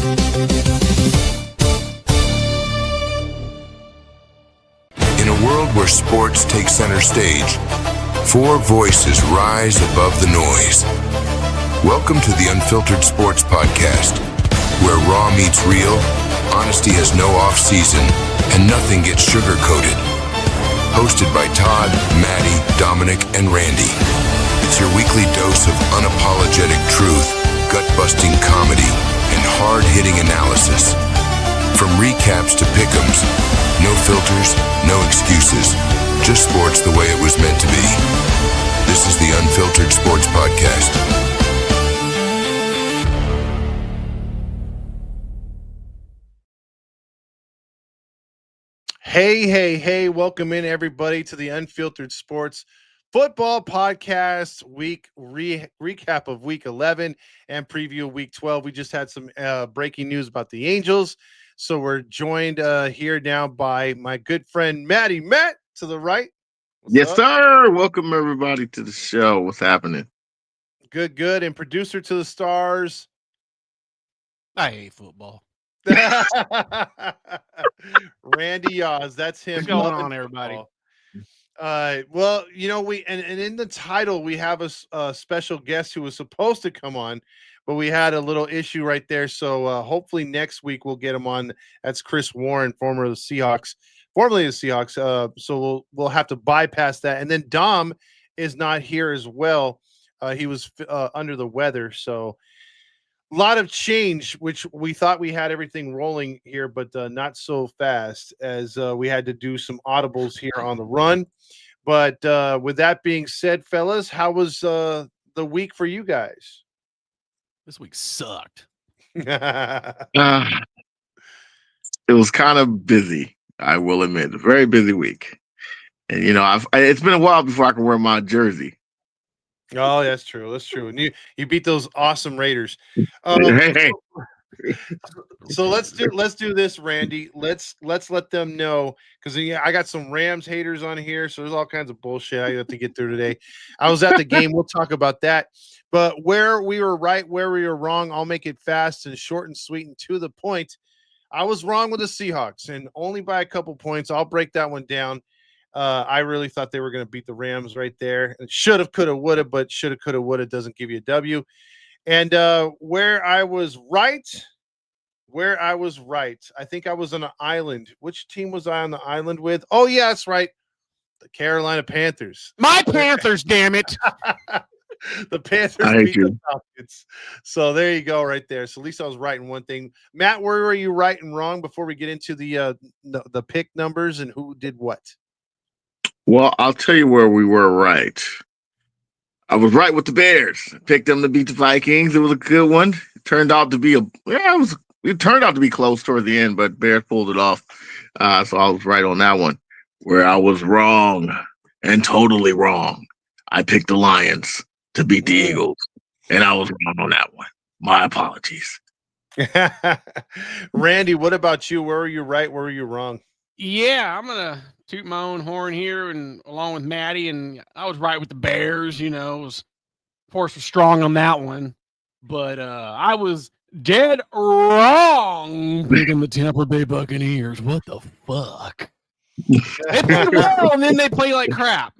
In a world where sports take center stage, four voices rise above the noise. Welcome to the Unfiltered Sports Podcast, where raw meets real, honesty has no off-season, and nothing gets sugar-coated. Hosted by Todd, Matty, Dominick, and Randy. It's your weekly dose of unapologetic truth, gut-busting comedy, and hard-hitting analysis. From recaps to pick'ems, no filters, no excuses, just sports the way it was meant to be. This is the Unfiltered Sports Podcast. Hey, welcome in everybody to the Unfiltered Sports Football Podcast recap of week 11 and preview of week 12. We just had some breaking news about the Angels. So we're joined here now by my good friend Matty Matt to the right. Yes, sir. Welcome everybody to the show. What's happening? Good. And producer to the stars. I hate football. Randy Yaws. That's him. What's going on, everybody? Well, you know, and in the title we have a special guest who was supposed to come on, but we had a little issue right there. So hopefully next week we'll get him on. That's Chris Warren, formerly the Seahawks. So we'll have to bypass that. And then Dom is not here as well. He was under the weather. So a lot of change, which we thought we had everything rolling here, but not so fast, as we had to do some audibles here on the run. But with that being said, fellas, how was the week for you guys? This week sucked. It was kind of busy, I will admit. A very busy week. And, you know, it's been a while before I can wear my jersey. Oh, that's true. And you beat those awesome Raiders. Hey. So let's do this, Randy. Let's let them know, because I got some Rams haters on here, so there's all kinds of bullshit I have to get through today. I was at the game. We'll talk about that. But where we were right, where we were wrong, I'll make it fast and short and sweet and to the point. I was wrong with the Seahawks, and only by a couple points. I'll break that one down. I really thought they were going to beat the Rams right there. Should have, could have, would have, but should have, could have, would have doesn't give you a W. And where I was right, I think I was on an island. Which team was I on the island with? Oh, yeah, that's right. The Carolina Panthers. My Panthers, damn it. The Panthers beat the Falcons. So there you go right there. So at least I was right in one thing. Matt, where were you right and wrong before we get into the pick numbers and who did what? Well, I'll tell you where we were right. I was right with the Bears. Picked them to beat the Vikings. It was a good one. It turned out to be it turned out to be close toward the end, but Bears pulled it off. So I was right on that one. Where I was wrong and totally wrong, I picked the Lions to beat the Eagles, and I was wrong on that one. My apologies. Randy, what about you? Where were you right? Where were you wrong? Yeah, I'm gonna toot my own horn here, and along with Matty, and I was right with the Bears. You know, was strong on that one, but I was dead wrong picking the Tampa Bay Buccaneers. What the fuck? They played well, and then they play like crap.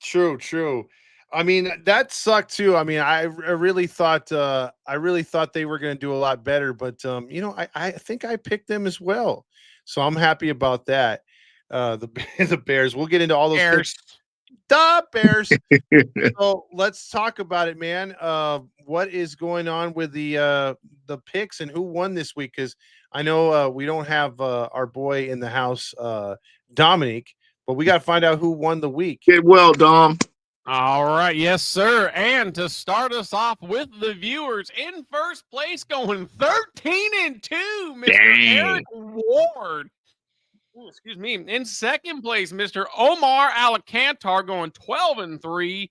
True. I mean, that sucked too. I mean, I really thought they were going to do a lot better, but you know, I think I picked them as well. So I'm happy about that. The Bears. We'll get into all those Bears. The Bears. So let's talk about it, man. What is going on with the picks and who won this week? Because I know we don't have our boy in the house, Dominick, but we got to find out who won the week. Get well, Dom. All right, yes, sir. And to start us off with the viewers, in first place, going 13-2, Mr. Eric Ward. Ooh, excuse me. In second place, Mr. Omar Alacantar going 12-3.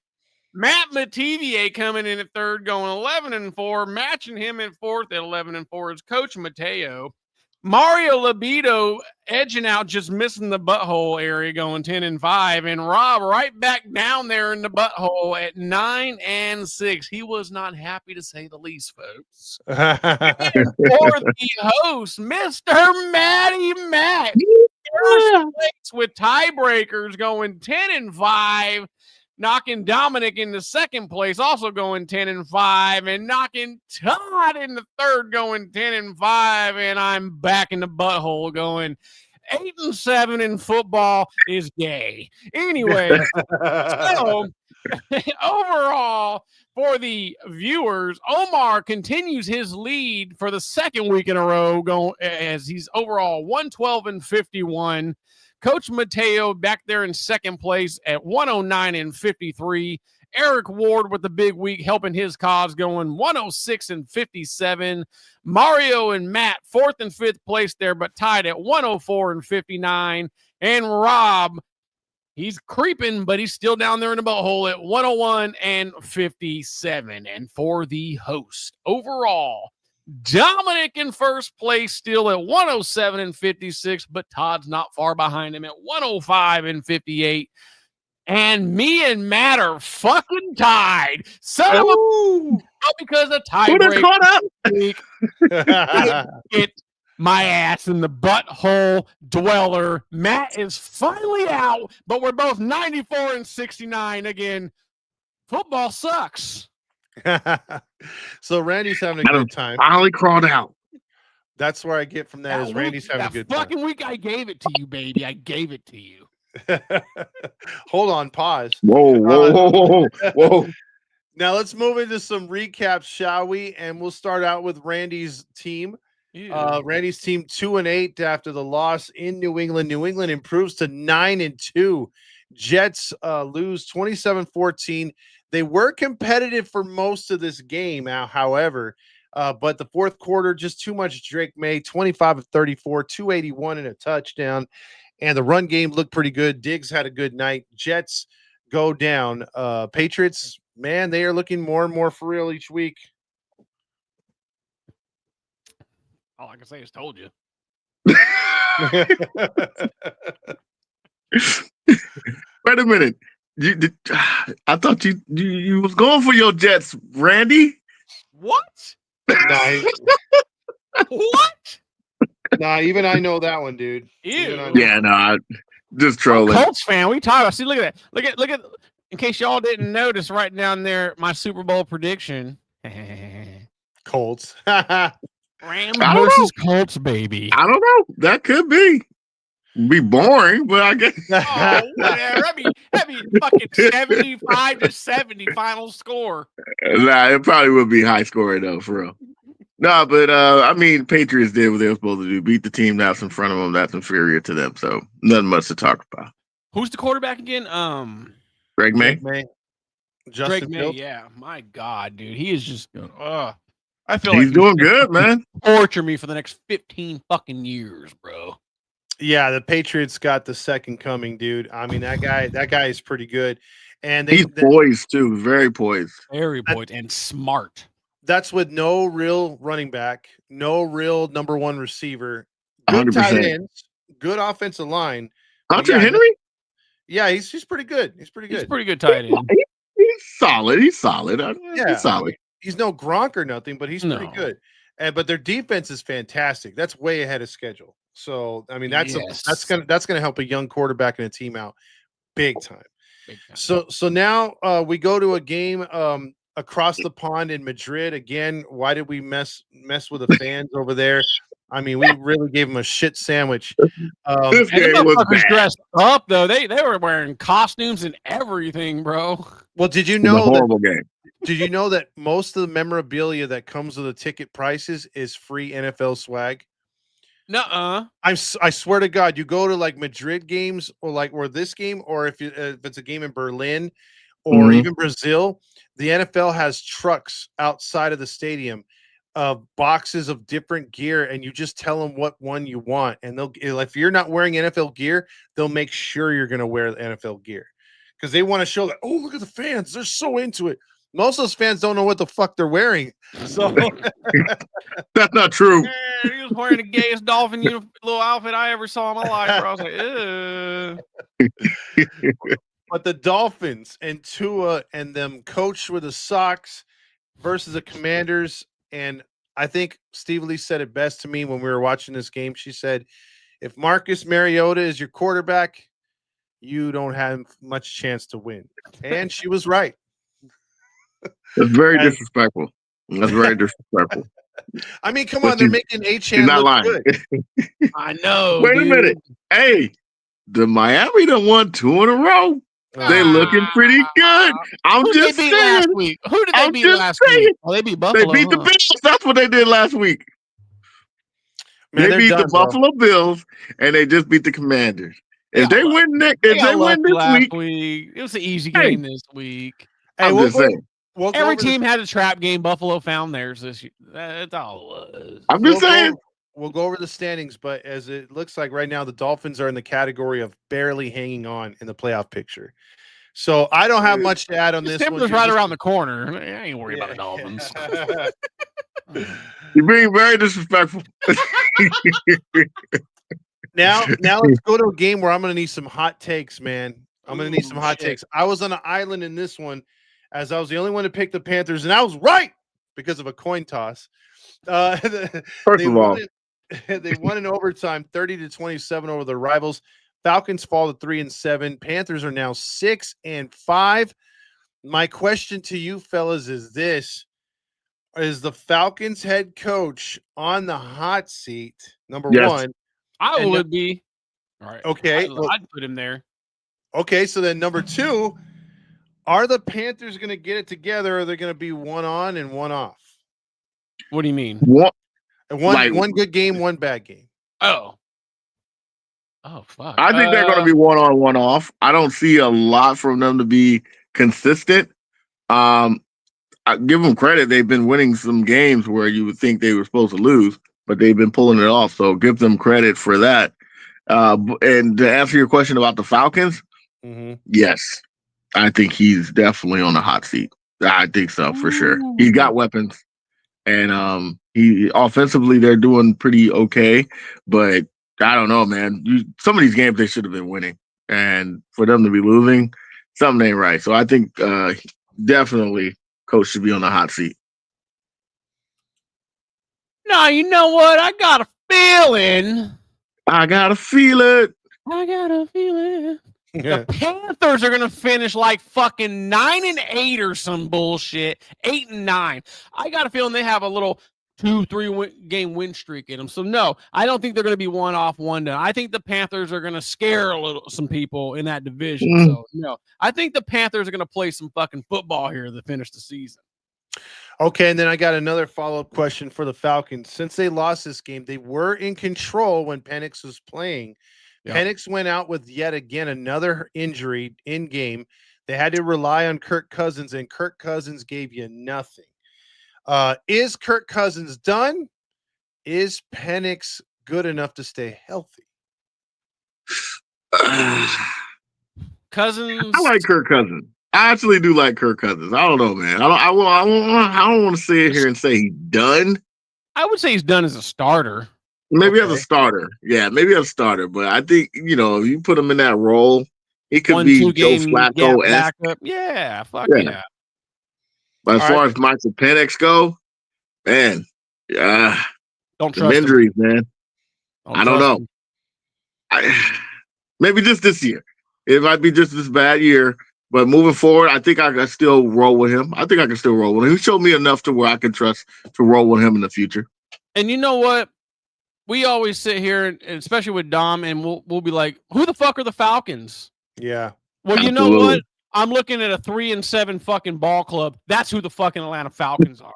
Matt Mativier coming in at third, going 11-4. Matching him in fourth at 11-4 is Coach Mateo. Mario Libido edging out, just missing the butthole area, going 10-5, and Rob right back down there in the butthole at 9-6. He was not happy, to say the least, folks. And for the host, Mr. Matty Matt, first place with tiebreakers, going 10-5. Knocking Dominick into second place, also going 10-5, and knocking Todd in the third, going 10-5. And I'm back in the butthole, going 8-7. And football is gay. Anyway, so overall for the viewers, Omar continues his lead for the second week in a row, going as he's overall 112-51. Coach Mateo back there in second place at 109-53. Eric Ward with the big week helping his cause, going 106-57. Mario and Matt fourth and fifth place there, but tied at 104-59. And Rob, he's creeping, but he's still down there in the butthole at 101-57. And for the host, overall, Dominick in first place, still at 107-56, but Todd's not far behind him at 105-58. And me and Matt are fucking tied. Son of a, not because of tiebreak. Get my ass in the butthole dweller. Matt is finally out, but we're both 94-69 again. Football sucks. So Randy's having a good time. Finally crawled out. That's where I get from that is Randy's having a good time. Fucking week, I gave it to you, baby. I gave it to you. Hold on, pause. Whoa. Now let's move into some recaps, shall we? And we'll start out with Randy's team. Randy's team 2-8 after the loss in New England. New England improves to 9-2. Jets lose 27-14. They were competitive for most of this game, however, but the fourth quarter, just too much Drake May, 25-34, 281 and a touchdown, and the run game looked pretty good. Diggs had a good night. Jets go down. Patriots, man, they are looking more and more for real each week. All I can say is told you. Wait a minute. I thought you was going for your Jets, Randy. What? What? Nah, even I know that one, dude. Yeah, no, I just trolling. Colts fan, we talk about. See, look at that. Look at. In case y'all didn't notice, right down there, my Super Bowl prediction. Colts. Rams versus Colts, baby. I don't know. That could be boring, but I guess. Oh, whatever. That'd be fucking 75-70 final score. Nah, it probably would be high scoring though, for real. No, but I mean, Patriots did what they were supposed to do: beat the team that's in front of them, that's inferior to them. So nothing much to talk about. Who's the quarterback again? Greg May. Justin May. Fields. Yeah, my God, dude, he is just. I feel He's like doing good, man. Torture me for the next 15 fucking years, bro. Yeah, the Patriots got the second coming, dude. I mean, that guy is pretty good, and he's poised too, very poised, and smart. That's with no real running back, no real number one receiver, good 100%. tight ends, good offensive line. Hunter Henry. Yeah, he's pretty good. He's pretty good. He's pretty good tight end. He's solid. He's solid. Yeah, he's solid. He's no Gronk or nothing, but he's pretty good. But their defense is fantastic. That's way ahead of schedule. So I mean, that's gonna help a young quarterback and a team out big time. So now we go to a game across the pond in Madrid again. Why did we mess with the fans over there? I mean, we really gave them a shit sandwich. This game was bad. Dressed up though. They were wearing costumes and everything, bro. Well, did you know horrible game? Did you know that most of the memorabilia that comes with the ticket prices is free NFL swag? Nuh-uh. I swear to God, you go to like Madrid games or this game, or if it's a game in Berlin or even Brazil, the NFL has trucks outside of the stadium of boxes of different gear, and you just tell them what one you want, and if you're not wearing NFL gear, they'll make sure you're going to wear the NFL gear because they want to show that. Oh, look at the fans; they're so into it. Most of those fans don't know what the fuck they're wearing. So that's not true. He was wearing the gayest dolphin little outfit I ever saw in my life, bro. I was like, ugh. But the Dolphins and Tua and them coached with the Sox versus the Commanders. And I think Steve Lee said it best to me when we were watching this game. She said, if Marcus Mariota is your quarterback, you don't have much chance to win. And she was right. That's very disrespectful. That's very disrespectful. I mean, come on, they're making Achane not look lying. good. I know. Wait a minute. Hey, the Miami done won 2 in a row. They looking pretty good. I'm Who just did they beat saying. last week? Who did they beat last saying. week? Oh, they beat Buffalo. They beat the Bills. That's what they did last week. Man, they beat done, the Buffalo Bills, and they just beat the Commanders. If they win this week, it was an easy game this week. Hey, I'm just saying. Every team had a trap game. Buffalo found theirs this year. That's all it was. I'm just saying. We'll go over the standings, but as it looks like right now, the Dolphins are in the category of barely hanging on in the playoff picture. So I don't have much to add on this one. Timber's right around the corner. I ain't worried about the Dolphins. You're being very disrespectful. Now let's go to a game where I'm going to need some hot takes, man. I'm going to need some hot takes. I was on an island in this one, as I was the only one to pick the Panthers, and I was right because of a coin toss. First of all, they won in overtime, 30-27 over the rivals. Falcons fall to 3-7. Panthers are now 6-5. My question to you fellas is this: is the Falcons head coach on the hot seat? Number one, I would be. All right. Okay, I'd put him there. Okay, so then number two, are the Panthers going to get it together, or are they going to be one on and one off? What do you mean? One good game, one bad game. Oh, fuck. I think they're going to be one on, one off. I don't see a lot from them to be consistent. I give them credit. They've been winning some games where you would think they were supposed to lose, but they've been pulling it off. So give them credit for that. And to answer your question about the Falcons, yes, I think he's definitely on the hot seat. I think so for sure. He's got weapons. And he offensively, they're doing pretty okay, but I don't know, man. Some of these games they should have been winning, and for them to be losing, something ain't right. So I think definitely coach should be on the hot seat. No, you know what? I got a feeling. I gotta feel it. The Panthers are going to finish like fucking 9-8 or some bullshit. 8-9. I got a feeling they have a little 2-3 game win streak in them. So no, I don't think they're going to be one off, one done. I think the Panthers are going to scare some people in that division. So no, I think the Panthers are going to play some fucking football here to finish the season. Okay, and then I got another follow-up question for the Falcons. Since they lost this game, they were in control when Penix was playing. Yeah. Penix went out with yet again another injury in game. They had to rely on Kirk Cousins, and Kirk Cousins gave you nothing. Is Kirk Cousins done? Is Penix good enough to stay healthy? Cousins. I like Kirk Cousins. I actually do like Kirk Cousins. I don't know, man. I don't want to sit here and say he's done. I would say he's done as a starter. Maybe as a starter. Yeah, maybe as a starter. But I think, if you put him in that role, he could be Joe Flacco-esque. Yeah, fuck yeah. But as far as Michael Penix go, man, don't trust him. Injuries, man. I don't know. Maybe just this year. It might be just this bad year. But moving forward, I think I can still roll with him. He showed me enough to where I can trust to roll with him in the future. And you know what? We always sit here, and especially with Dom, and we'll be like, "Who the fuck are the Falcons?" Yeah. Well, you know what? I'm looking at a 3-7 fucking ball club. That's who the fucking Atlanta I Falcons are.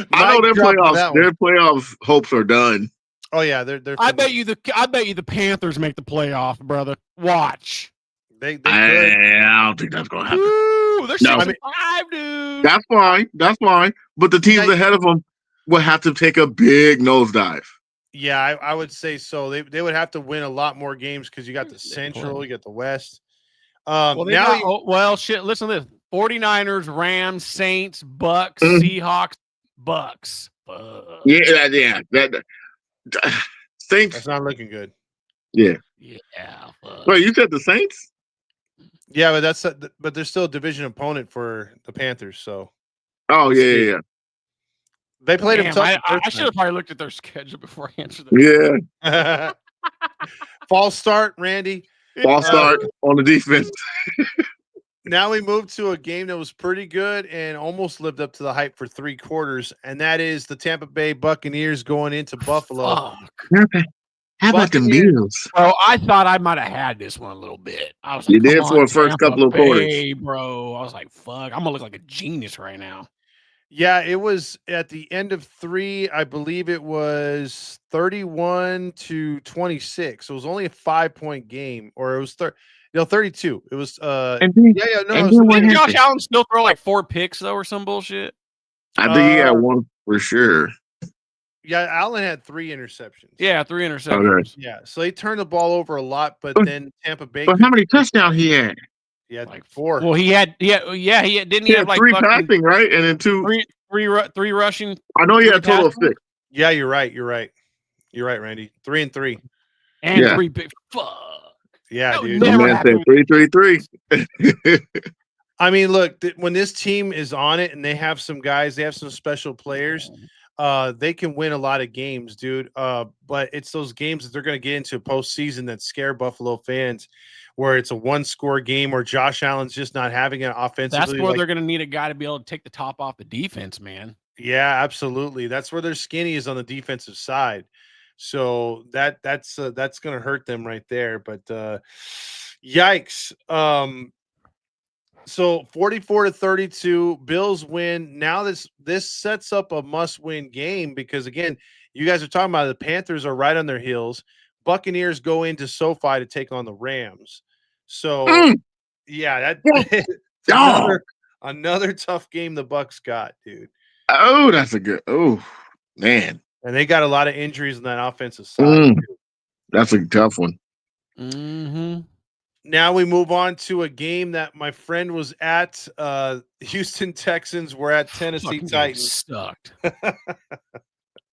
know their playoffs hopes are done. Oh yeah, they're. I bet you the Panthers make the playoff, brother. Watch. They could. I don't think that's gonna happen. Ooh, they're 6-5, dude. That's fine. But the teams ahead of them will have to take a big nosedive. Yeah, I would say so. They would have to win a lot more games because you got the Central, you got the West. Shit. Listen to this: 49ers, Rams, Saints, Bucks, Seahawks, Bucks. Fuck. Yeah. That Saints. That's not looking good. Yeah. Yeah. Fuck. Wait, you said the Saints? Yeah, but there's still a division opponent for the Panthers. So Oh, we'll see. yeah. They played them Damn, tough. I should have probably looked at their schedule before I answered that. Yeah. False start, Randy. False start on the defense. Now we move to a game that was pretty good and almost lived up to the hype for 3 quarters, and that is the Tampa Bay Buccaneers going into Buffalo. Fuck. How about the Buccaneers. Bills? Bro, I thought I might have had this one a little bit. I was like, You did come for on, the first Tampa couple of quarters. Bay, bro. I was like, fuck, I'm gonna look like a genius right now. Yeah, it was at the end of 3. I believe it was 31-26. So it was only a 5-point game, or it was 32. It was Didn't Josh Allen still throw like 4 picks though, or some bullshit? I think he had one for sure. Yeah, Allen had 3 interceptions. Yeah, 3 interceptions. Okay. Yeah, so they turned the ball over a lot, but then Tampa Bay. But how many touchdowns he had? He had Like 4. Well, he had didn't He have had like 3 fucking passing, right? And then 2. three rushing I know he had a three total of passing? 6. Yeah, you're right, Randy. 3 and 3. and Yeah. 3 big fuck. Yeah, That would dude. The never man happened. said 3-3-3. I mean, look, when this team is on it and they have some guys, they have some special players, they can win a lot of games, dude. But it's those games that they're going to get into postseason that scare Buffalo fans, where it's a 1-score game or Josh Allen's just not having an offensively. That's where they're going to need a guy to be able to take the top off the defense, man. Yeah, absolutely. That's where their skinny is on the defensive side. So that's going to hurt them right there. But yikes. So 44-32, Bills win. Now this sets up a must-win game because again, you guys are talking about the Panthers are right on their heels. Buccaneers go into SoFi to take on the Rams. So yeah, that's another tough game the Bucs got, dude. Oh, that's a good. Oh, man. And they got a lot of injuries on that offensive side. That's a tough one. Mm-hmm. Now we move on to a game that my friend was at. Houston Texans were at Tennessee Titans. Sucked.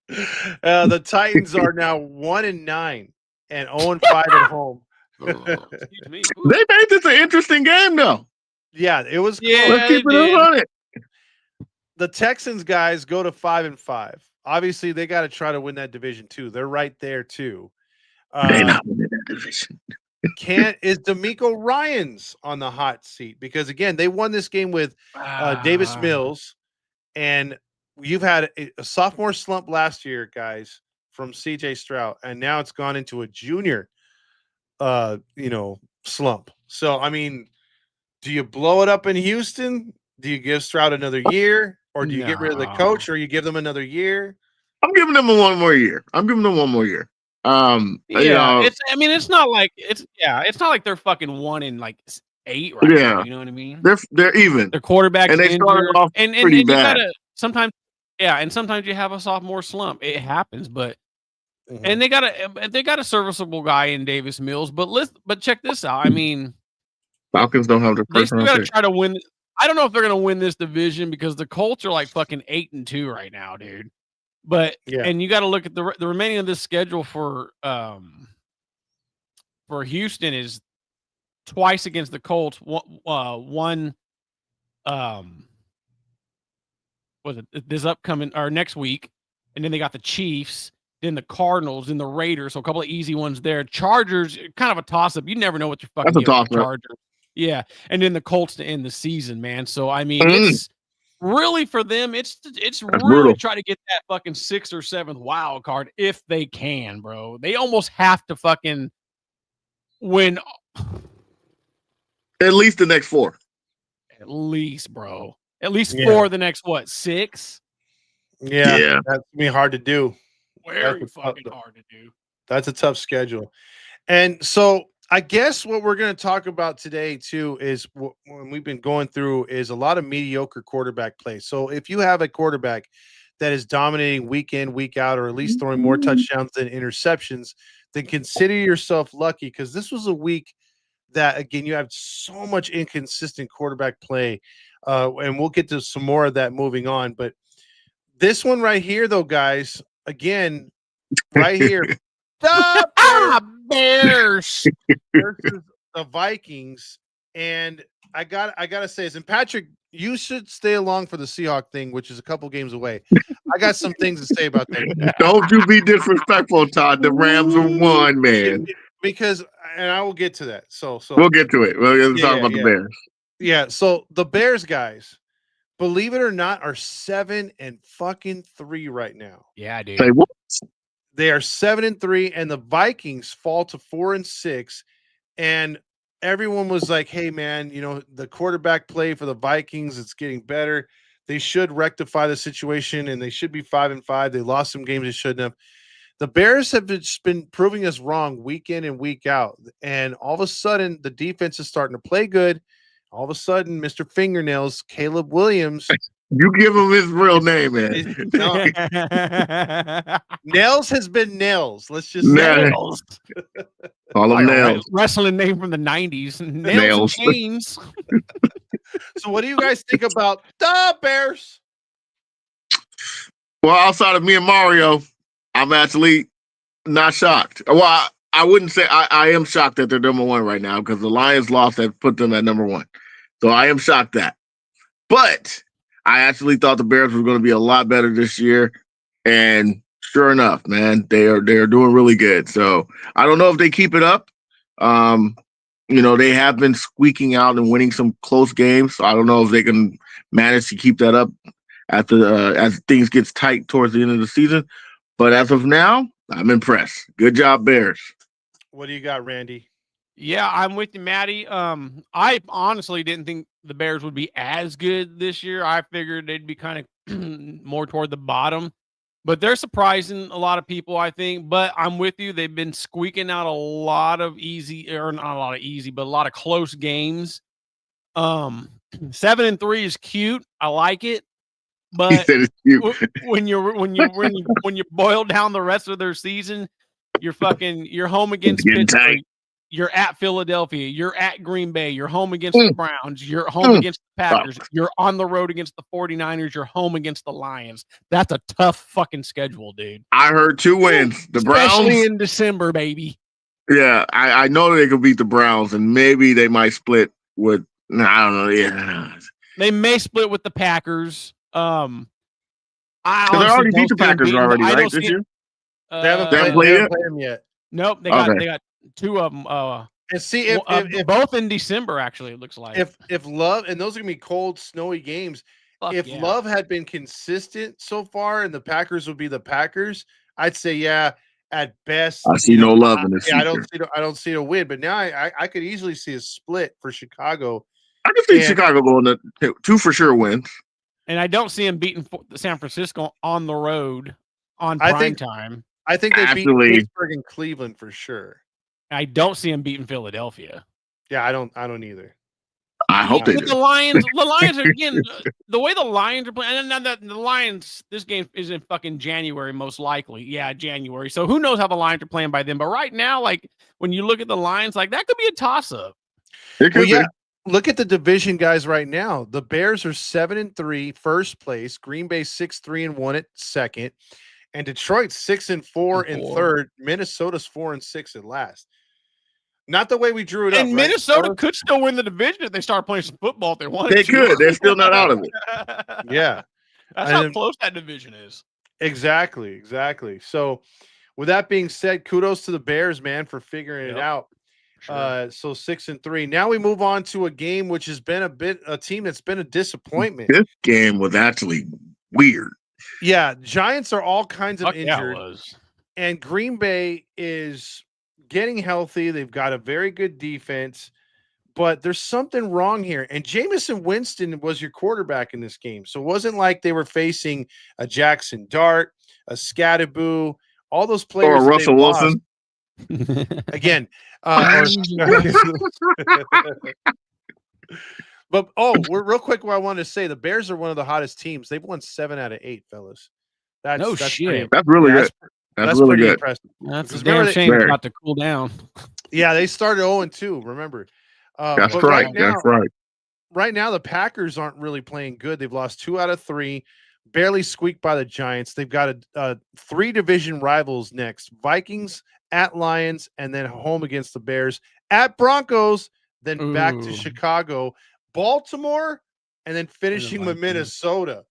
The Titans are now 1-9 and 0-5 at home. Excuse me. They made this an interesting game, though. Yeah, it was. Yeah, Let's keep it on it. The Texans guys go to 5-5. Obviously, they got to try to win that division too. They're right there too. They're not winning that division. Is D'Amico Ryans on the hot seat? Because again, they won this game with Davis Mills, and you've had a sophomore slump last year, guys, from CJ Stroud, and now it's gone into a junior, slump. So I mean, do you blow it up in Houston? Do you give Stroud another year, or do you get rid of the coach, or you give them another year? I'm giving them one more year. It's not like it's not like they're fucking 1-8 right now, you know what I mean? They're even. Their quarterback's and they injured, started off and pretty you bad. gotta sometimes you have a sophomore slump. It happens, but and they got a serviceable guy in Davis Mills, but check this out. I mean, Falcons don't have the they still person. gotta try to win. I don't know if they're gonna win this division because the Colts are like fucking 8-2 right now, dude. But and you got to look at the remaining of this schedule for Houston is twice against the Colts. One was it this upcoming or next week, and then they got the Chiefs, then the Cardinals, then the Raiders. So a couple of easy ones there. Chargers, kind of a toss up. You never know what you're fucking getting with the Chargers. Yeah, and then the Colts to end the season, man. So I mean, it's really for them. It's really brutal. Try to get that fucking 6th or 7th wild card if they can, bro. They almost have to fucking win at least the next 4. At least, bro. At least 4 of the next 6. Yeah, that's gonna be hard to do. Very fucking hard to do. That's a tough schedule. And so I guess what we're going to talk about today too is when we've been going through is a lot of mediocre quarterback play. So if you have a quarterback that is dominating week in, week out, or at least throwing more touchdowns than interceptions, then consider yourself lucky because this was a week that, again, you have so much inconsistent quarterback play. And we'll get to some more of that moving on. But This one right here, though, guys, again, right here, the Bears versus the Vikings. And I gotta say this, and Patrick, you should stay along for the Seahawk thing, which is a couple games away. I got some things to say about that. Don't you be disrespectful, Todd. The Rams are one, man. Because, and I will get to that. So We'll get to it. We'll talk about the Bears. Yeah. So the Bears, guys, believe it or not, are 7-3 right now. Yeah, dude. Say what? They are 7-3, and the Vikings fall to 4-6. And everyone was like, hey, man, the quarterback play for the Vikings, it's getting better. They should rectify the situation, and they should be 5-5. They lost some games they shouldn't have. The Bears have just been proving us wrong week in and week out. And all of a sudden, the defense is starting to play good. All of a sudden, Mr. Fingernails, Caleb Williams. You give him his real name, man. Nails has been Nails. Let's just say Nails. Call him Nails. Wrestling name from the 90s. Nails. And chains. So what do you guys think about the Bears? Well, outside of me and Mario, I'm actually not shocked. Well, I wouldn't say I am shocked that they're number one right now because the Lions lost that put them at number one. So I am shocked that. But I actually thought the Bears were going to be a lot better this year. And sure enough, man, they're doing really good. So I don't know if they keep it up. They have been squeaking out and winning some close games. So I don't know if they can manage to keep that up as things gets tight towards the end of the season. But as of now, I'm impressed. Good job, Bears. What do you got, Randy? Yeah, I'm with you, Matty. I honestly didn't think the Bears would be as good this year. I figured they'd be kind of more toward the bottom. But they're surprising a lot of people, I think. But I'm with you. They've been squeaking out a lot of but a lot of close games. 7-3 is cute. I like it. But when you boil down the rest of their season, you're home against Pittsburgh, you're at Philadelphia, you're at Green Bay, you're home against the Browns, you're home against the Packers, you're on the road against the 49ers, you're home against the Lions. That's a tough fucking schedule, dude. I heard 2 wins. The Especially Browns in December, baby. Yeah, I know they could beat the Browns, and maybe they might split with. I don't know. Yeah, they may split with the Packers. They already beat the Packers already, right? This year. They haven't played them yet. Nope, they got 2 of them. And see if both in December, actually, it looks like. If Love, and those are gonna be cold, snowy games. Love had been consistent so far, and the Packers would be the Packers, I'd say at best. I see no love in this. Yeah, I don't see a win, but now I could easily see a split for Chicago. I can see Chicago going to 2 for sure wins. And I don't see him beating San Francisco on the road on prime time. I think they beat Pittsburgh and Cleveland for sure. I don't see him beating Philadelphia. Yeah, I don't either. I hope they do. The Lions are, again, the way the Lions are playing, and the Lions, this game is in fucking January, most likely. Yeah, January. So who knows how the Lions are playing by then. But right now, like, when you look at the Lions, like, that could be a toss-up. Look at the division guys right now. The Bears are 7-3, first place. Green Bay 6-3-1 at second. And Detroit's 6-4 in third. Minnesota's 4-6 at last. Not the way we drew it up. And Minnesota could still win the division if they start playing some football if they wanted to. They could. They're still not out of it. Yeah. That's how close that division is. Exactly. So with that being said, kudos to the Bears, man, for figuring it out. Sure. So 6-3. Now we move on to a game which has been a team that's been a disappointment. This game was actually weird. Yeah, Giants are all kinds of injured. Yeah, and Green Bay is getting healthy. They've got a very good defense, but there's something wrong here. And Jameson Winston was your quarterback in this game. So it wasn't like they were facing a Jackson Dart, a Scattaboo, all those players. Or Russell Wilson. Again. But we're real quick. What I wanted to say, the Bears are one of the hottest teams. They've won 7 out of 8, fellas. That's shit. That's really good. That's really good. Impressive. That's a damn shame it's about to cool down. Yeah, they started 0-2. Remember? That's right. That's right. Right now, the Packers aren't really playing good. They've lost 2 out of 3. barely squeaked by the Giants. They've got a 3 division rivals next: Vikings, at Lions, and then home against the Bears, at Broncos, then back to Chicago, Baltimore, and then finishing with Minnesota.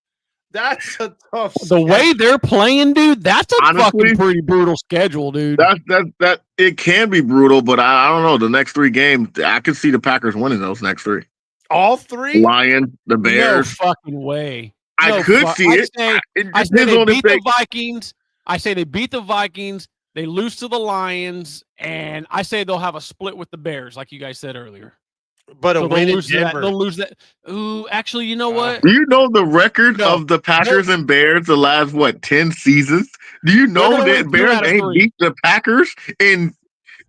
That's a tough schedule. The way they're playing, dude, that's a fucking pretty brutal schedule, dude. That it can be brutal, but I don't know. The next 3 games, I could see the Packers winning those next 3. All 3? Lions, the Bears. No fucking way. I could see it. I say they beat the Vikings. I say they beat the Vikings. They lose to the Lions, and I say they'll have a split with the Bears, like you guys said earlier. But a win in Denver. They'll lose that. Ooh, actually, you know what? Do you know the record of the Packers and Bears the last 10 seasons? Do you know that Bears ain't beat the Packers in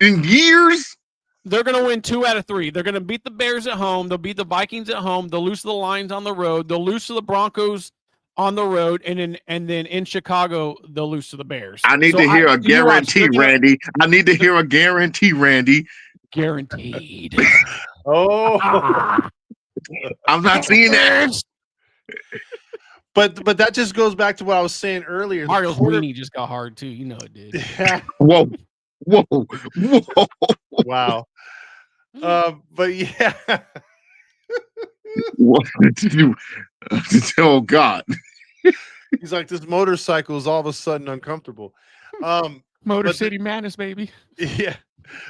years? They're going to win 2 out of 3. They're going to beat the Bears at home. They'll beat the Vikings at home. They'll lose to the Lions on the road. They'll lose to the Broncos on the road, and then in Chicago they'll lose to the Bears. I need to hear a guarantee, Randy. I need to hear a guarantee, Randy. Guaranteed. Oh, I'm not seeing that. But that just goes back to what I was saying earlier. Mario's weenie just got hard too. You know it did. Whoa. Wow. But yeah. What did you? Oh God. He's like, this motorcycle is all of a sudden uncomfortable. Motor City Madness, baby. Yeah.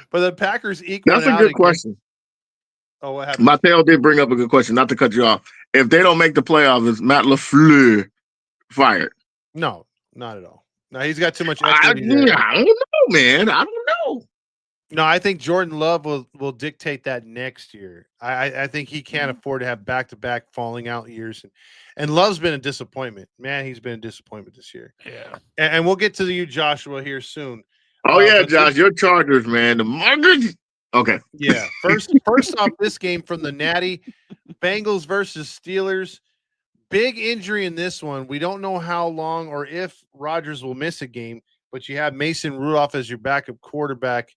But the Packers equal. That's a good question. Oh, what happened? Mateo did bring up a good question. Not to cut you off. If they don't make the playoffs, is Matt LaFleur fired? No, not at all. No, he's got too much I equity there. don't know, man. I don't know. No, I think Jordan Love will dictate that next year. I think he can't afford to have back-to-back falling out years. And Love's been a disappointment. Man, he's been a disappointment this year. Yeah. And we'll get to you, Joshua, here soon. Oh, yeah, Josh, your Chargers, man. The Muggers. Okay. Yeah. First off, this game from the Natty, Bengals versus Steelers. Big injury in this one. We don't know how long or if Rodgers will miss a game, but you have Mason Rudolph as your backup quarterback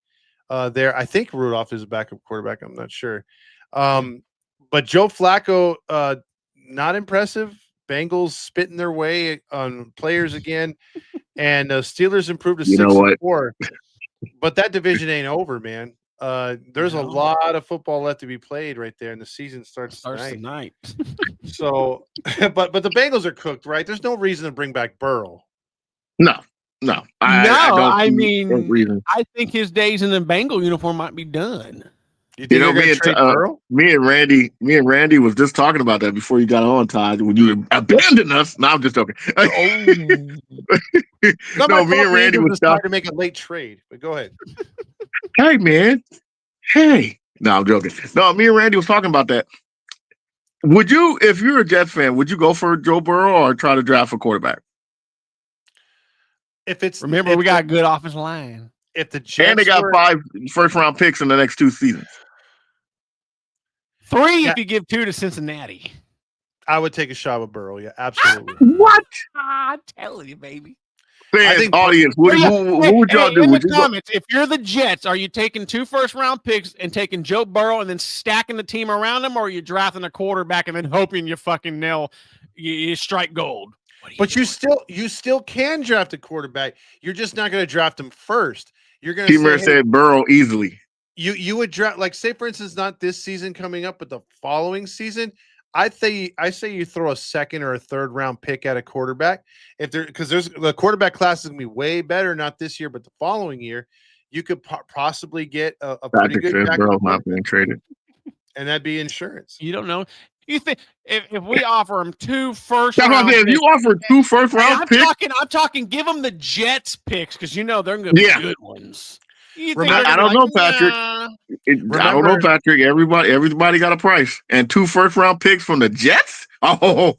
there. I think Rudolph is a backup quarterback. I'm not sure. But Joe Flacco, not impressive. Bengals spitting their way on players again. And Steelers improved to 6-4. But that division ain't over, man. There's a lot of football left to be played right there, and the season starts tonight. So, but the Bengals are cooked, right? There's no reason to bring back Burrow. No. I think his days in the Bengal uniform might be done. Me and Randy was just talking about that before you got on, Todd. When you abandoned us, no, I'm just joking. Me and Randy was trying to make a late trade, but go ahead. Hey, man. Hey. No, I'm joking. No, me and Randy was talking about that. Would you, if you're a Jets fan, would you go for Joe Burrow or try to draft a quarterback? We got a good offensive line. If the Jets and they got 5 first-round picks in the next 2 seasons. 3 if you give 2 to Cincinnati. I would take a shot with Burrow. Yeah, absolutely. What? I'm telling you, baby. Audience, what would y'all do? In the comments, if you're the Jets, are you taking 2 first-round picks and taking Joe Burrow and then stacking the team around him, or are you drafting a quarterback and then hoping you fucking you strike gold? But you still can draft a quarterback. You're just not going to draft him first. You're going to said Burrow easily. You would draft, like, say for instance, not this season coming up, but the following season. I say you throw a 2nd or a 3rd round pick at a quarterback because the quarterback class is gonna be way better, not this year, but the following year. You could possibly get a pretty good Burrow not being traded, and that'd be insurance. You don't know. You think if we offer him 2 first-round picks, if you offer 2 first-round picks, I'm talking. Give them the Jets picks because they're going to be good ones. I don't know, Patrick. I don't know, Patrick. Everybody got a price, and 2 first-round picks from the Jets. Oh,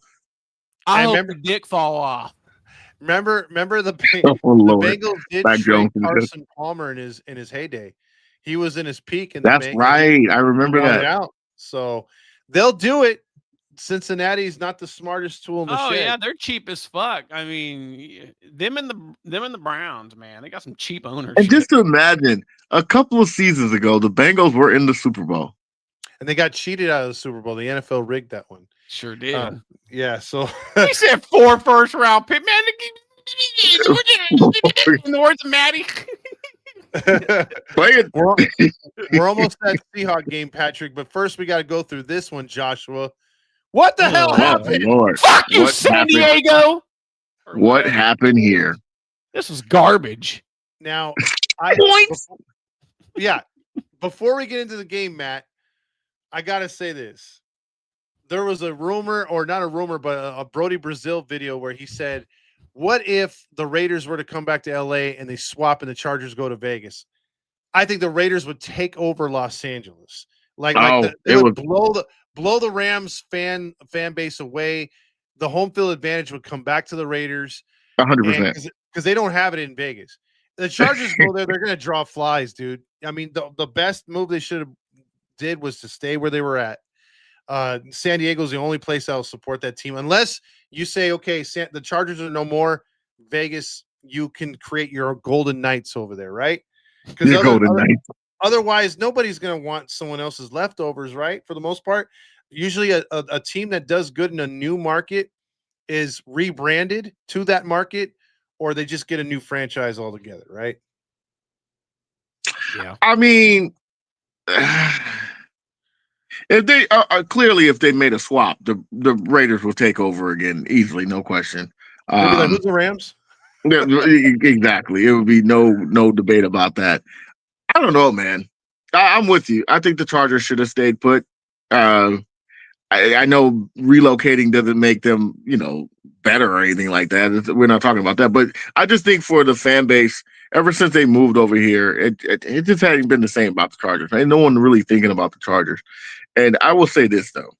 I hope the dick fall off. Remember the Bengals did trade Carson Palmer in his heyday. He was in his peak, and that's right. I remember that. So they'll do it. Cincinnati's not the smartest tool in the shed. Yeah, they're cheap as fuck. I mean, them and the Browns, man, they got some cheap owners. And just to imagine, a couple of seasons ago, the Bengals were in the Super Bowl, and they got cheated out of the Super Bowl. The NFL rigged that one. Sure did. Yeah. So he said 4 first-round pick, man. In the words of Matty. we're almost at Seahawk game, Patrick. But first, we got to go through this one, Joshua. What the hell happened? Lord. Fuck you, What San happened? Diego. What happened here? This was garbage. Now, Points. Before we get into the game, Matt, I got to say this. There was a rumor, or not a rumor, but a Brody Brazil video where he said, what if the Raiders were to come back to LA and they swap and the Chargers go to Vegas? I think the Raiders would take over Los Angeles. They would blow the Rams fan base away. The home field advantage would come back to the Raiders 100%. Because they don't have it in Vegas. The Chargers go there, they're going to draw flies, dude. I mean, the best move they should have did was to stay where they were at. San Diego is the only place that will support that team. Unless you say, okay, the Chargers are no more. Vegas, you can create your Golden Knights over there, right? Because otherwise, nobody's going to want someone else's leftovers, right? For the most part, usually a team that does good in a new market is rebranded to that market, or they just get a new franchise altogether, right? Yeah. I mean, if they if they made a swap, the Raiders will take over again easily, no question. Who's the Rams? Yeah, exactly. It would be no debate about that. I don't know, man. I'm with you. I think the Chargers should have stayed put. I know relocating doesn't make them, better or anything like that. We're not talking about that. But I just think for the fan base, ever since they moved over here, it just hasn't been the same about the Chargers. Ain't no one really thinking about the Chargers. And I will say this, though.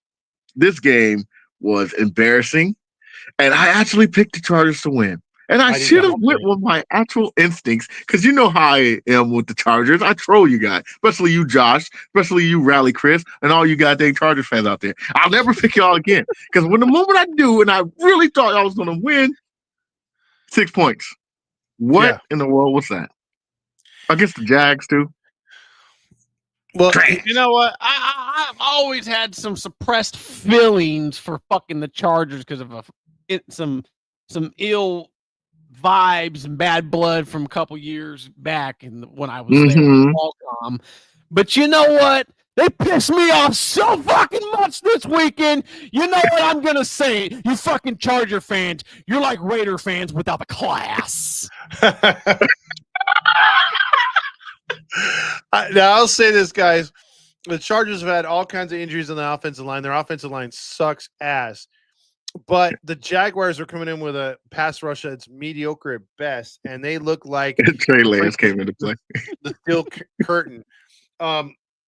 This game was embarrassing. And I actually picked the Chargers to win. And I should have went with my actual instincts, because you know how I am with the Chargers. I troll you guys, especially you, Josh, especially you, Rally Chris, and all you goddamn Chargers fans out there. I'll never pick y'all again, because when the moment I do, and I really thought I was going to win, 6 points. What in the world was that? Against the Jags, too? Well, you know what? I've always had some suppressed feelings for fucking the Chargers because of some ill vibes and bad blood from a couple years back when I was there in Qualcomm. But you know what? They pissed me off so fucking much this weekend. You know what I'm going to say? You fucking Charger fans, you're like Raider fans without the class. Now, I'll say this, guys. The Chargers have had all kinds of injuries on the offensive line. Their offensive line sucks ass. But the Jaguars are coming in with a pass rush that's mediocre at best, and they look like Trey Lance came into play. The steel curtain.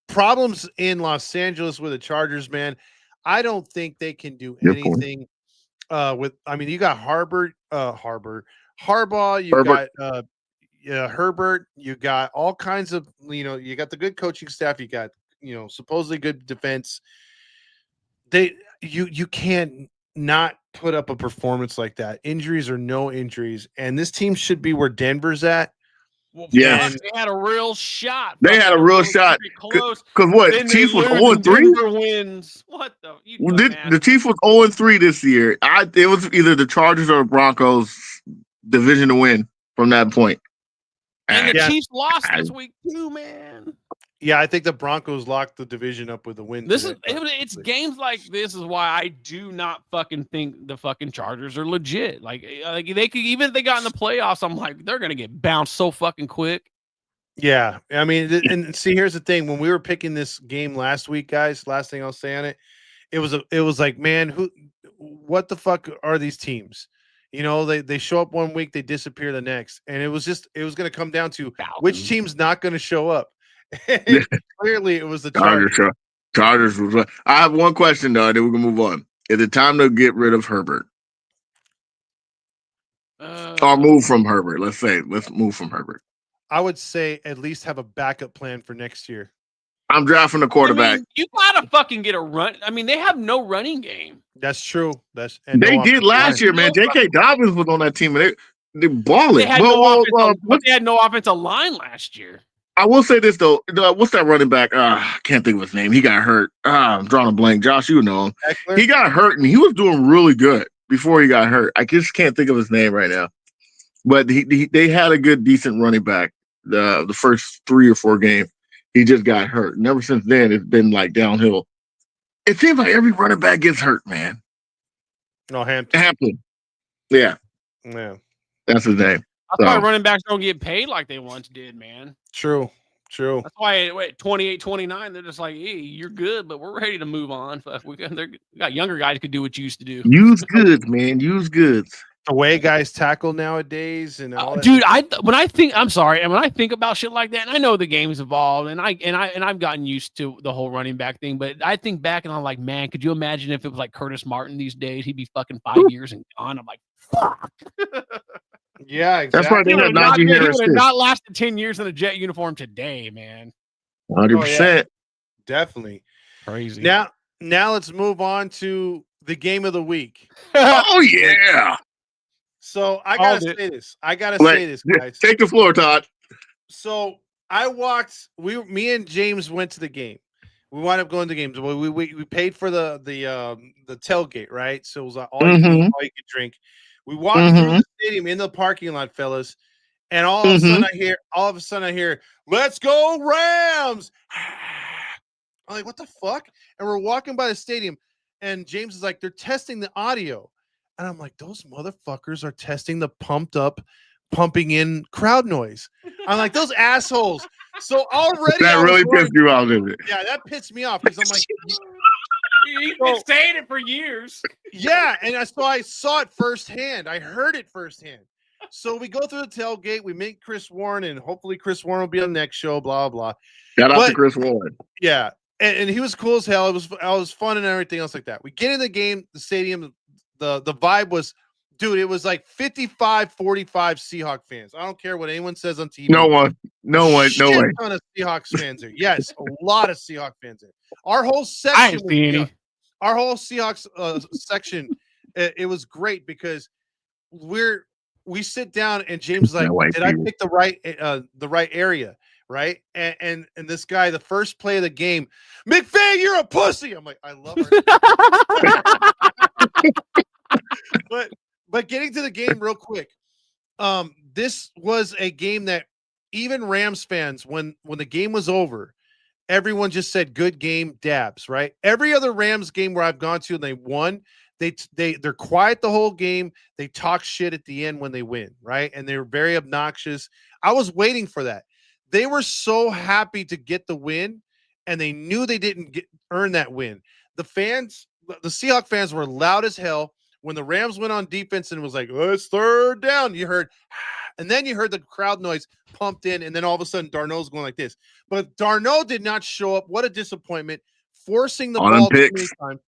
Problems in Los Angeles with the Chargers, man. I don't think they can do anything with. I mean, you got Harbaugh, you got Herbert, you got all kinds of, you got the good coaching staff, you got, supposedly good defense. You can't not put up a performance like that. Injuries or no injuries, and this team should be where Denver's at. Well, yeah, they had a real shot. They had a real shot. Because what? The Chiefs was 0-3. Wins. What the? The Chiefs was 0-3 this year. It was either the Chargers or the Broncos division to win from that point. And the Chiefs lost this week too, man. Yeah, I think the Broncos locked the division up with the win. It's games like this is why I do not fucking think the fucking Chargers are legit. Like they could, even if they got in the playoffs, I'm like, they're gonna get bounced so fucking quick. Yeah, I mean, and see, here's the thing: when we were picking this game last week, guys, last thing I'll say on it, it was like, man, what the fuck are these teams? They show up one week, they disappear the next, and it was going to come down to which team's not going to show up. Clearly, it was the Chargers. Chargers was. I have one question though, and then we can move on. Is it time to get rid of Herbert? Or move from Herbert? Let's move from Herbert. I would say at least have a backup plan for next year. I'm drafting a quarterback. I mean, you gotta fucking get a run. I mean, they have no running game. That's true. They did last year, man. J.K. Dobbins was on that team, and they balling. They had no offensive line last year. I will say this though. What's that running back? I can't think of his name. He got hurt. I'm drawing a blank. Josh, you know him. Eckler? He got hurt and he was doing really good before he got hurt. I just can't think of his name right now. But they had a good, decent running back the first 3 or 4 games. He just got hurt. And ever since then, it's been like downhill. It seems like every running back gets hurt, man. No, Hampton. Hampton. Yeah. Yeah. That's his name. That's why running backs don't get paid like they once did, man. True. That's why 28, 29, they're just like, hey, you're good, but we're ready to move on. We got younger guys who could do what you used to do. Use goods, man. Use goods. The way guys tackle nowadays and all that. Dude, when I think about shit like that, and I know the game's evolved, and I've gotten used to the whole running back thing, but I think back and I'm like, man, could you imagine if it was like Curtis Martin these days? He'd be fucking 5 years and gone. I'm like, fuck. Yeah, exactly. That's why they had Najee Harris. He would not lasted 10 years in a Jet uniform today, man. 100%. Definitely. Crazy. Now let's move on to the game of the week. Oh, yeah. So I gotta say this. Say this, guys. Take the floor, Todd. So me and James went to the game. We wound up going to games. We paid for the tailgate, right? So it was all you could drink. We walked through the stadium in the parking lot, fellas, and all of a sudden I hear, "Let's go Rams!" I'm like, "What the fuck?" And we're walking by the stadium, and James is like, "They're testing the audio," and I'm like, "Those motherfuckers are testing the pumping in crowd noise." I'm like, "Those assholes!" So already that really pissed you off, didn't it? Yeah, that pissed me off because I'm like. You've been saying it for years. Yeah, and so I saw it firsthand. I heard it firsthand. So we go through the tailgate. We meet Chris Warren, and hopefully Chris Warren will be on the next show. Blah blah. Shout out to Chris Warren. Yeah, and he was cool as hell. It was fun and everything else like that. We get in the game, the stadium. The vibe was, dude. It was like 55-45 Seahawk fans. I don't care what anyone says on TV. No way. No way. Ton of Seahawks fans there. Yes, a lot of Seahawks fans there. Our whole section. Our whole Seahawks section, it was great because we sit down and James is like, did I pick the right area, right? And this guy, the first play of the game, McVay, you're a pussy. I'm like, I love her. but getting to the game real quick, this was a game that even Rams fans, when the game was over, everyone just said good game, dabs, right? Every other Rams game where I've gone to and they won, they're quiet the whole game. They talk shit at the end when they win, right? And they're very obnoxious. I was waiting for that. They were so happy to get the win, and they knew they didn't earn that win. The Seahawks fans were loud as hell. When the Rams went on defense and it was like, oh, it's third down, you heard, and then you heard the crowd noise pumped in, and then all of a sudden Darnold's going like this. But Darnold did not show up. What a disappointment. Forcing the ball too many times.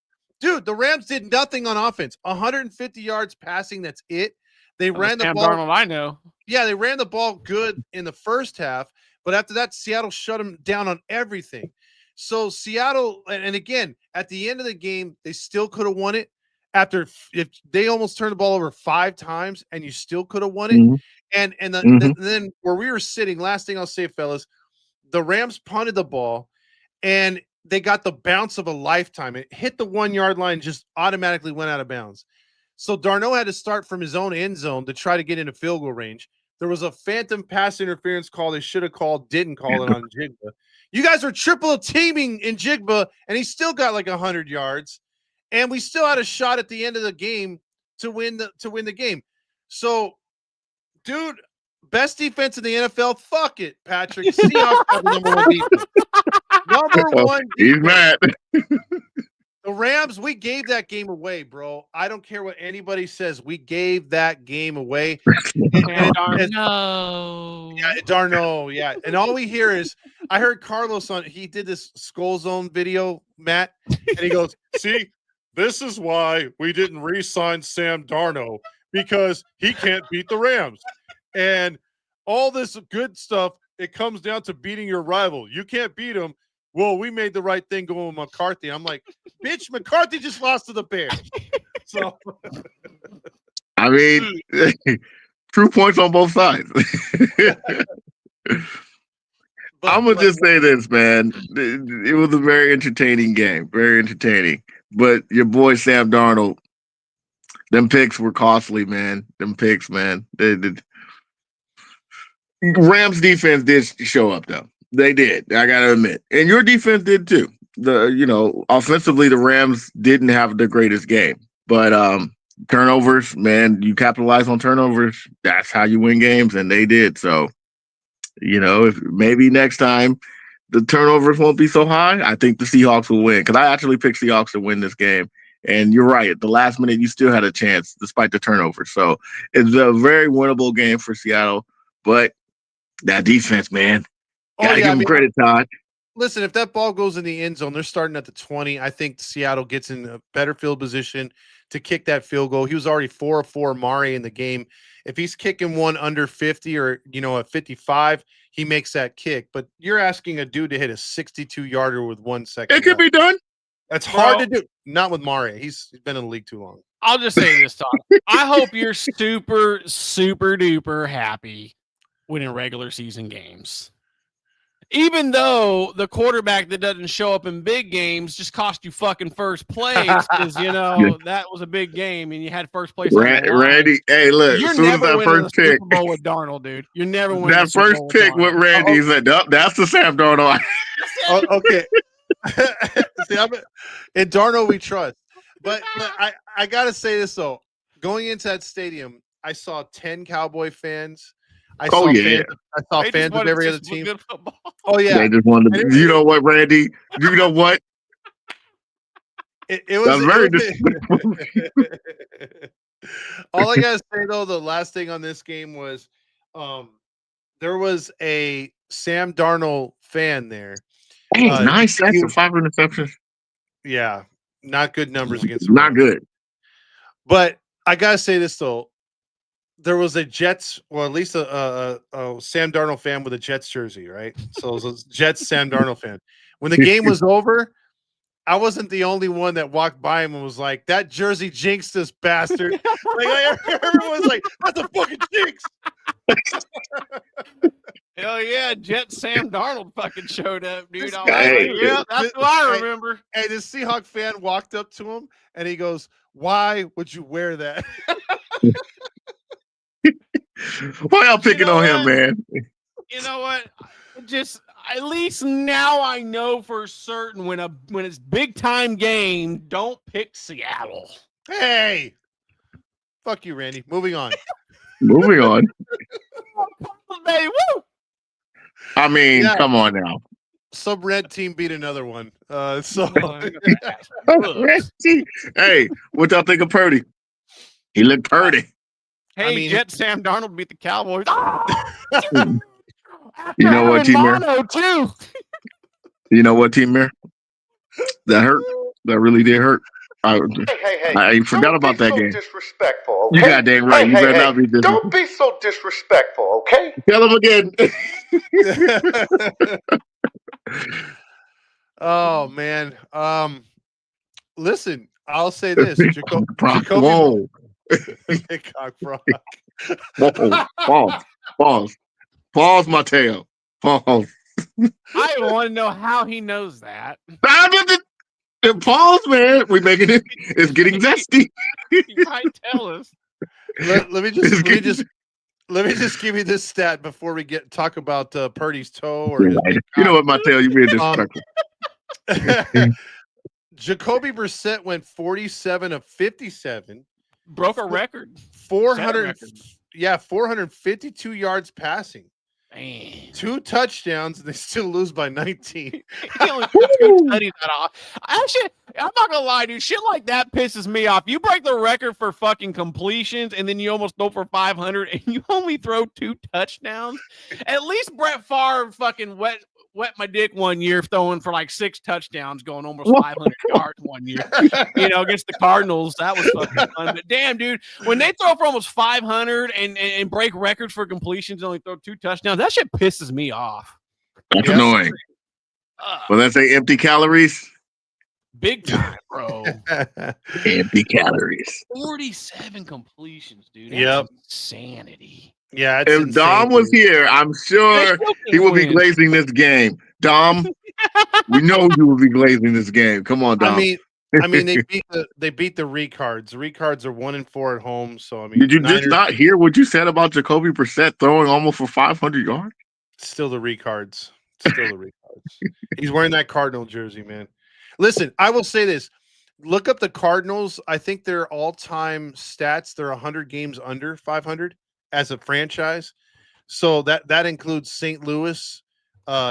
Dude, the Rams did nothing on offense. 150 yards passing, that's it. They ran the ball. Darnold, I know. Yeah, they ran the ball good in the first half, but after that, Seattle shut them down on everything. So Seattle, and again, at the end of the game, they still could have won it. If they almost turned the ball over 5 times, and you still could have won it. And then where we were sitting, last thing I'll say, fellas, the Rams punted the ball, and they got the bounce of a lifetime. It hit the 1-yard line, just automatically went out of bounds. So Darnold had to start from his own end zone to try to get into field goal range. There was a phantom pass interference call they should have called, didn't call it on Jigba. You guys were triple teaming in Jigba, and he still got like 100 yards. And we still had a shot at the end of the game to win the game. So, dude, best defense in the NFL. Fuck it, Patrick. Seahawks have the number 1 defense. Number 1 defense. He's mad. The Rams, we gave that game away, bro. I don't care what anybody says. We gave that game away. Darno. Yeah, Darno. Yeah. And all we hear is, I heard Carlos he did this Skull Zone video, Matt, and he goes, see, this is why we didn't re-sign Sam Darno, because he can't beat the Rams. And all this good stuff, it comes down to beating your rival. You can't beat him. Well, we made the right thing going with McCarthy. I'm like, bitch, McCarthy just lost to the Bears. So, I mean, true points on both sides. I'm gonna just say this, man. It was a very entertaining game, very entertaining. But your boy Sam Darnold, them picks were costly, man. Them picks, man. Rams defense did show up though. They did. I gotta admit, and your defense did too. Offensively, the Rams didn't have the greatest game, but turnovers, man, you capitalize on turnovers. That's how you win games, and they did. So, if maybe next time the turnovers won't be so high, I think the Seahawks will win because I actually picked Seahawks to win this game. And you're right. At the last minute, you still had a chance despite the turnovers. So it's a very winnable game for Seattle. But that defense, man, gotta give them credit, Todd. Listen, if that ball goes in the end zone, they're starting at the 20. I think Seattle gets in a better field position to kick that field goal. He was already 4-4 Mari in the game. If he's kicking one under 50 or, at 55, he makes that kick. But you're asking a dude to hit a 62-yarder with 1 second. It could be done. That's hard to do. Not with Mari. He's been in the league too long. I'll just say this, Todd. I hope you're super, super duper happy winning regular season games. Even though the quarterback that doesn't show up in big games just cost you fucking first place because, that was a big game and you had first place. Randy, hey, look, you're as soon as never that first pick. Super Bowl with Darnold, dude. You're never winning that first pick with Randy. He said, that's the Sam Darnold. Okay. See, in Darnold we trust. But I got to say this, though. Going into that stadium, I saw 10 Cowboy fans. I saw fans of every other team. Oh, yeah. They just wanted to, you know what, Randy? You know what? It was very all I got to say, though, the last thing on this game was there was a Sam Darnold fan there. Hey, 9 sacks and 5 interceptions. Yeah, not good numbers against the Not good. But I got to say this, though. There was a Jets, well, at least a Sam Darnold fan with a Jets jersey, right? So it was a Jets Sam Darnold fan. When the game was over, I wasn't the only one that walked by him and was like, that jersey jinxed this bastard. Everyone was like, that's a fucking jinx. Hell yeah, Jet Sam Darnold fucking showed up, dude. That's what I remember. Hey, this Seahawk fan walked up to him and he goes, why would you wear that? Why y'all picking on him, man? You know what? Just at least now I know for certain when it's big time game, don't pick Seattle. Hey, fuck you, Randy. Moving on. Moving on. Hey, woo! I mean, come on now. Some red team beat another one. Hey, what y'all think of Purdy? He looked Purdy. Hey, Jet Sam Darnold beat the Cowboys. You know what, Team Mayor? You know what, Team Mayor? That hurt. That really did hurt. I forgot about that game. Disrespectful. Okay? You got dang right. You better not be disrespectful. Don't be so disrespectful, okay? Tell him again. Oh man. Listen, I'll say this. Whoa. Hickok Brock. Pause, Mateo. Pause. I want to know how he knows that. Pause, man. We making it. It's getting zesty. You might tell us. Let me just give you this stat before we talk about Purdy's toe. Or you know what, Mateo? You being disrespectful. Jacoby Brissett went 47 of 57. Broke a record. 452 yards passing. Man. 2 touchdowns, and they still lose by 19. He only put 2 studies that off. Actually, I'm not gonna lie, dude. Shit like that pisses me off. You break the record for fucking completions, and then you almost go for 500, and you only throw 2 touchdowns. At least Brett Favre fucking wet my dick one year, throwing for like 6 touchdowns, going almost 500 yards one year. Against the Cardinals, that was fucking fun. But damn, dude, when they throw for almost 500 and break records for completions and only throw 2 touchdowns, that shit pisses me off. That's annoying. Well, that's empty calories. Big time, bro. Empty calories. 47 completions, dude. That's insanity. Yeah, it's If insane, Dom was dude. here, I'm sure he would be glazing this game. Dom, we know you will be glazing this game. Come on, Dom. I mean, they beat the Ricards. The Ricards are 1-4 at home. So I mean, Did you Niners, just not hear what you said about Jacoby Brissett throwing almost for 500 yards? still the Ricards. Still the Ricards. He's wearing that Cardinal jersey, man. Listen, I will say this. Look up the Cardinals. I think their all-time stats, they're 100 games under 500 as a franchise. So that includes St. Louis,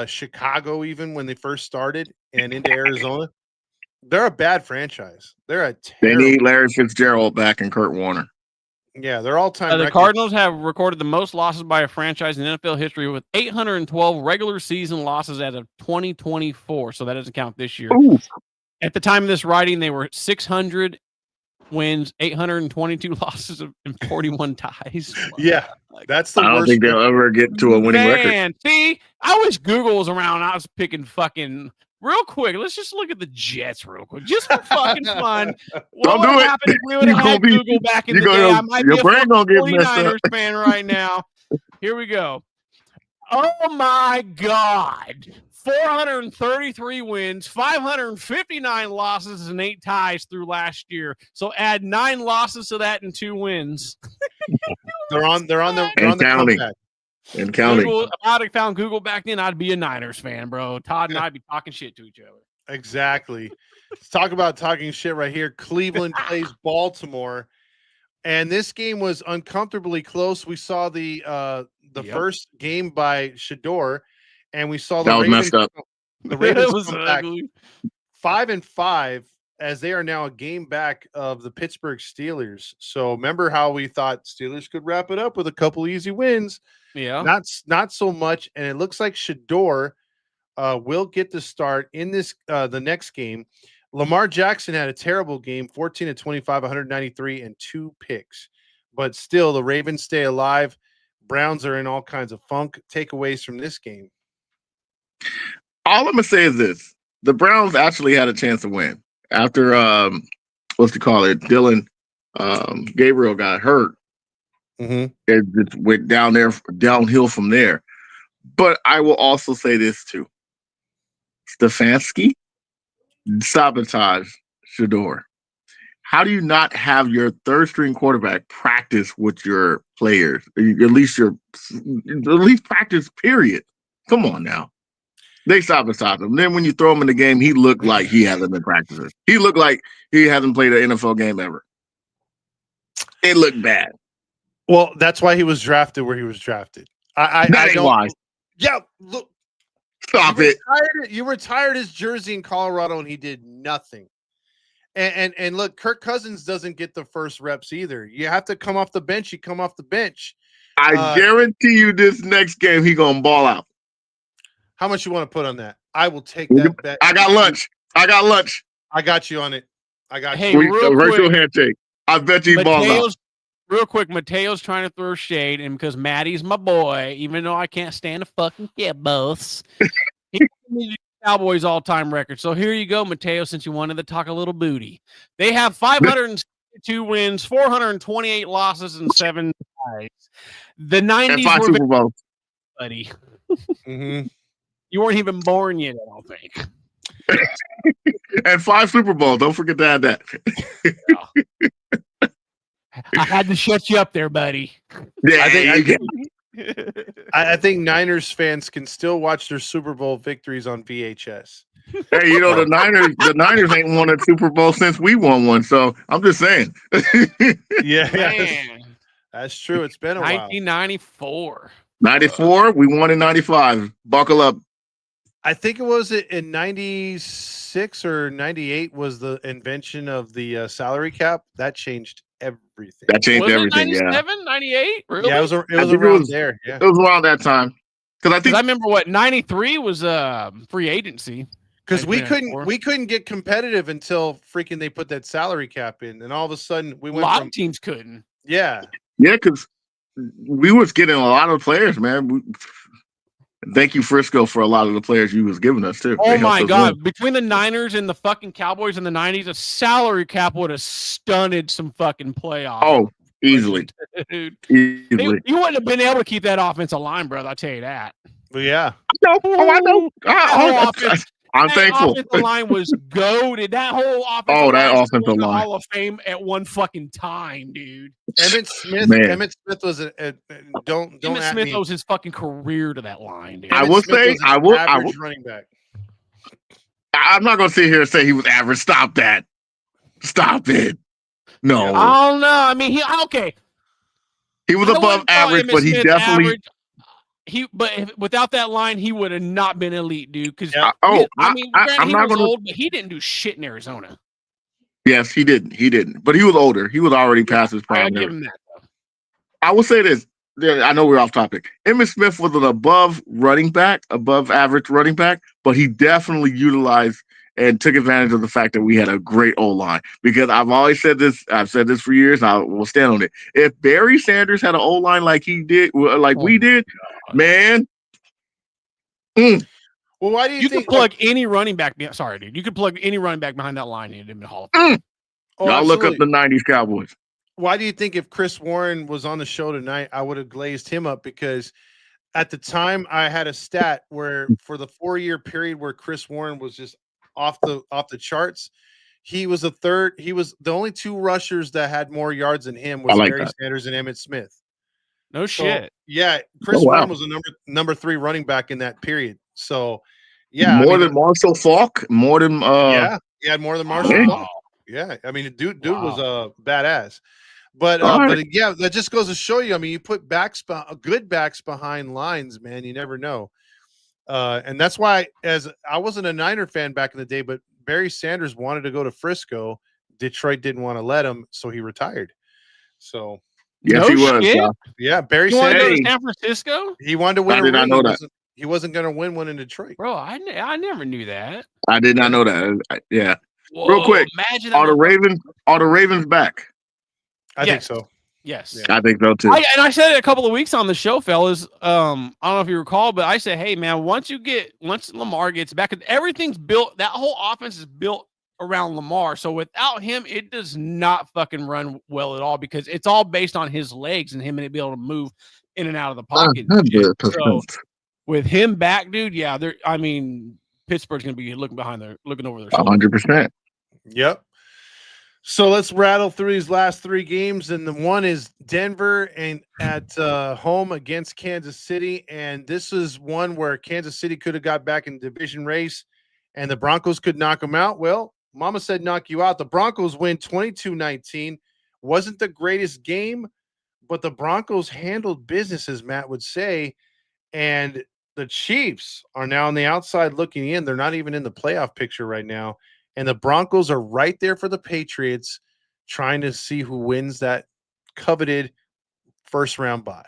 Chicago, even when they first started, and into Arizona. They're a bad franchise. They're a They terrible. need Larry Fitzgerald back and Kurt Warner. Yeah, they're all-time. The records. Cardinals have recorded the most losses by a franchise in NFL history with 812 regular season losses as of 2024. So that doesn't count this year. Ooh. At the time of this writing, they were 600 wins, 822 losses, and 41 ties. Yeah, that's the I don't worst. think they'll ever get to a winning record. Man, see, I wish Google was around. I was picking fucking real quick. Let's just look at the Jets real quick, just for fucking fun. Don't What do would it. happen if we would have You gonna had be- Google back in you the gonna- day? I might your be a brain gonna get messed 49ers up. fan right now. Here we go. Oh my God. 433 wins, 559 losses, and 8 ties through last year. So add 9 losses to that and 2 wins. They're on the And counting. comeback. And counting. Google, if I'd have found Google back then, I'd be a Niners fan, bro. Todd and I'd be talking shit to each other. Exactly. Let's talk about talking shit right here. Cleveland plays Baltimore, and this game was uncomfortably close. We saw the Yep. first game by Shador, and we saw That was messed up. The Ravens It was come back ugly. 5-5 as they are now a game back of the Pittsburgh Steelers. So remember how we thought Steelers could wrap it up with a couple easy wins? Yeah. Not so much, and it looks like Shador will get the start in this the next game. Lamar Jackson had a terrible game, 14-25, 193, and 2 picks. But still, the Ravens stay alive. Browns are in all kinds of funk. Takeaways from this game. All I'm gonna say is this: the Browns actually had a chance to win after Dylan Gabriel got hurt. Mm-hmm. It just went downhill from there. But I will also say this too: Stefanski sabotaged Shador. How do you not have your third string quarterback practice with your players? At least practice, period. Come on now. They sabotaged him. Then when you throw him in the game, he looked like he hasn't been practicing. He looked like he hasn't played an NFL game ever. It looked bad. Well, that's why he was drafted where he was drafted. I don't. Why. Yeah, look. Stop it. You retired his jersey in Colorado, and he did nothing. And look, Kirk Cousins doesn't get the first reps either. You have to come off the bench. You come off the bench. I guarantee you this next game he gonna ball out. How much you want to put on that? I will take that bet. I got lunch. I got you on it. I got Hey, you. real virtual quick, handshake. I bet you he ball out. Real quick, Mateo's trying to throw shade, and because Matty's my boy, even though I can't stand the fucking boths, he made the Cowboys all-time record. So here you go, Mateo, since you wanted to talk a little booty. They have 562 wins, 428 losses, and 7 ties. The 90s And 5 were Super Bowls. buddy. Mm-hmm. You weren't even born yet, I don't think. And 5 Super Bowls. Don't forget to add that. I had to shut you up there, buddy. Yeah, I think Niners fans can still watch their Super Bowl victories on VHS. Hey, you know the Niners ain't won a Super Bowl since we won one. So I'm just saying. Yeah, Man, that's true. It's been a while. 1994. 94, we won in 95. Buckle up. I think it was in 96 or 98 was the invention of the salary cap. That changed everything. That changed Was everything. it Yeah, 97, 98? Really? Yeah, it was I think around there. Yeah. it was around that time. Because I think I remember what 93 was free agency. Because we 1994. couldn't get competitive until freaking they put that salary cap in, and all of a sudden we A went lot from of teams couldn't. because we was getting a lot of players, man. Thank you, Frisco, for a lot of the players you was giving us too. Oh They helped my us God! win. Between the Niners and the fucking Cowboys in the 90s, a salary cap would have stunted some fucking playoffs. Oh, Easily. Dude. Easily. You wouldn't have been able to keep that offensive line, brother. I'll tell you that. But yeah, No. Oh, I know. I'm That thankful. offensive line was goated. That whole offensive Oh, that line offensive was in the line. Hall of Fame at one fucking time, dude. Emmett Smith. Man. Emmett Smith was don't Emmett at Smith me. owes his fucking career to that line, dude. I Emmitt will Smith say, was an I will. average running back. I'm not going to sit here and say he was average. Stop that. Stop it. No. I don't know. I mean, okay. He was I above wouldn't call average, Emmitt but he Smith definitely. average. Without that line, he would have not been elite, dude. Because Yeah. granted, I'm he not was gonna. old, but he didn't do shit in Arizona. Yes, he didn't. He didn't. But he was older. He was already past his I prime. gotta give him that. Though. I will say this. I know we're off topic. Emmitt Smith was an above average running back, but he definitely utilized and took advantage of the fact that we had a great O-line. Because I've always said this, I've said this for years, and I will stand on it. If Barry Sanders had an O-line like he did, we did, man. Well, why do you think could plug any running back? Sorry, dude. You could plug any running back behind that line and it'd been Hall of Fame. Y'all look up the 90s Cowboys. Why do you think if Chris Warren was on the show tonight, I would have glazed him up? Because at the time I had a stat where for the 4-year period where Chris Warren was just off the charts, he was the only two rushers that had more yards than him was Barry Sanders and Emmitt Smith. No shit. Yeah, Chris Warren was the number 3 running back in that period. So yeah, more than Marshall Faulk, more than he had more than Marshall Faulk. Yeah, I mean, dude was a badass. But yeah, that just goes to show you. I mean, you put good backs behind lines, man. You never know. And that's why, as I wasn't a Niner fan back in the day, but Barry Sanders wanted to go to Frisco. Detroit didn't want to let him, so he retired. So yes, he was. Yeah, Barry Sanders. Sanders. Wanted to go to San Francisco? He wanted to win. I did not know that. He wasn't going to win one in Detroit, bro. I never knew that. I did not know that. Yeah. Whoa, real quick, imagine are the Ravens back? I think so. Yes. Yeah. I think so too. I said it a couple of weeks on the show, fellas. I don't know if you recall, but I said, hey man, once Lamar gets back, everything's built, that whole offense is built around Lamar. So without him, it does not fucking run well at all because it's all based on his legs and him and be able to move in and out of the pocket. So with him back, dude, yeah, Pittsburgh's gonna be looking over their shoulder. 100%. Yep. So let's rattle through these last 3 games, and the one is Denver and at home against Kansas City, and this is one where Kansas City could have got back in the division race, and the Broncos could knock them out. Well, Mama said knock you out. The Broncos win 22-19. Wasn't the greatest game, but the Broncos handled business, as Matt would say, and the Chiefs are now on the outside looking in. They're not even in the playoff picture right now. And the Broncos are right there for the Patriots, trying to see who wins that coveted first round bye.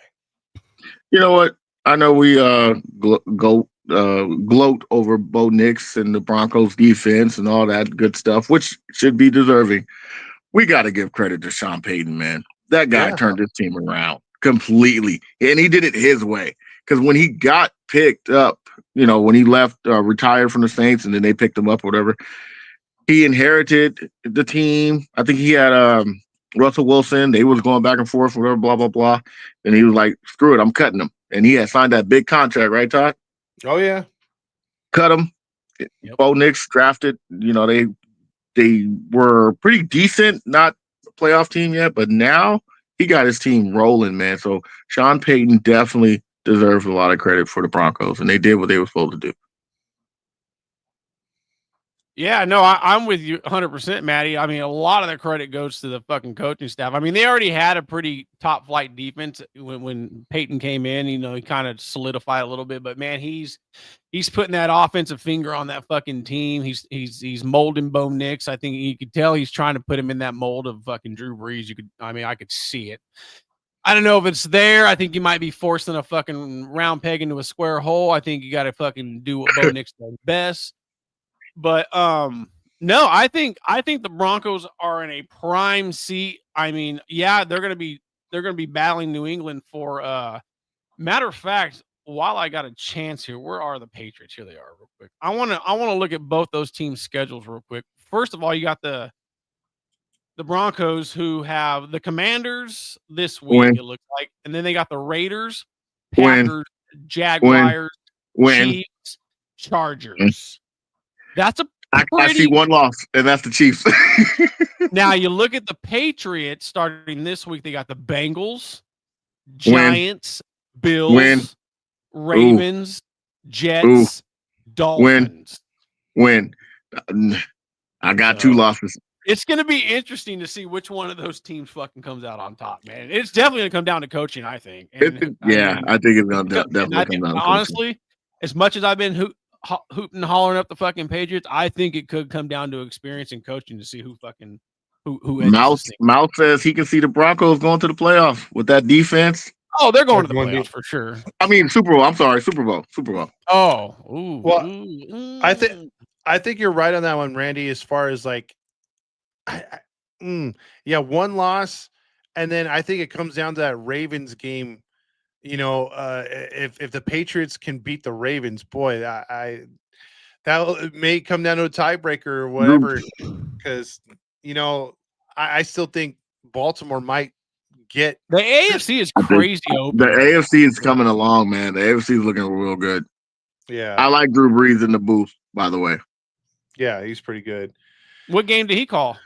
You know what? I know we gloat over Bo Nix and the Broncos defense and all that good stuff, which should be deserving. We got to give credit to Sean Payton, man. That guy turned his team around completely, and he did it his way. Because when he got picked up, when he left, retired from the Saints, and then they picked him up, or whatever. He inherited the team. I think he had Russell Wilson. They was going back and forth, whatever, blah, blah, blah. And he was like, screw it, I'm cutting him. And he had signed that big contract, right, Todd? Oh, yeah. Cut him. Yep. Bo Nix drafted. They were pretty decent, not a playoff team yet, but now he got his team rolling, man. So Sean Payton definitely deserves a lot of credit for the Broncos, and they did what they were supposed to do. Yeah, no, I'm with you 100%, Matty. I mean, a lot of the credit goes to the fucking coaching staff. I mean, they already had a pretty top flight defense when Peyton came in. He kind of solidified a little bit, but man, he's putting that offensive finger on that fucking team. He's molding Bo Nix. I think you could tell he's trying to put him in that mold of fucking Drew Brees. I could see it. I don't know if it's there. I think you might be forcing a fucking round peg into a square hole. I think you got to fucking do what Bo Nix does best. But no, I think the Broncos are in a prime seat. I mean, yeah, they're gonna be battling New England for matter of fact, while I got a chance here, where are the Patriots? Here they are, real quick. I wanna look at both those teams' schedules real quick. First of all, you got the the Broncos, who have the Commanders this week, Win. it looks like, and then they got the Raiders, Win. Packers, Jaguars, Win. Chiefs, Chargers. That's a I see pretty. one loss, and that's the Chiefs. Now you look at the Patriots starting this week. They got the Bengals, Giants, Bills, Ravens, Jets, Dolphins. Win. I got 2 losses. It's going to be interesting to see which one of those teams fucking comes out on top, man. It's definitely going to come down to coaching, I think. And, I think it's going to definitely come down to honestly, coaching. As much as I've been hooting and hollering up the fucking Patriots, I think it could come down to experience and coaching to see who fucking who Mouse says he can see the Broncos going to the playoffs with that defense. Oh, they're going to the playoffs for sure. I mean, Super Bowl. I'm sorry, Super Bowl. Oh, I think you're right on that one, Randy. As far as like, one loss, and then I think it comes down to that Ravens game. You know, if the Patriots can beat the Ravens, boy, that may come down to a tiebreaker or whatever. Because I still think Baltimore might get the AFC is crazy open. The AFC is coming along, man. The AFC is looking real good. Yeah, I like Drew Brees in the booth, by the way. Yeah, he's pretty good. What game did he call?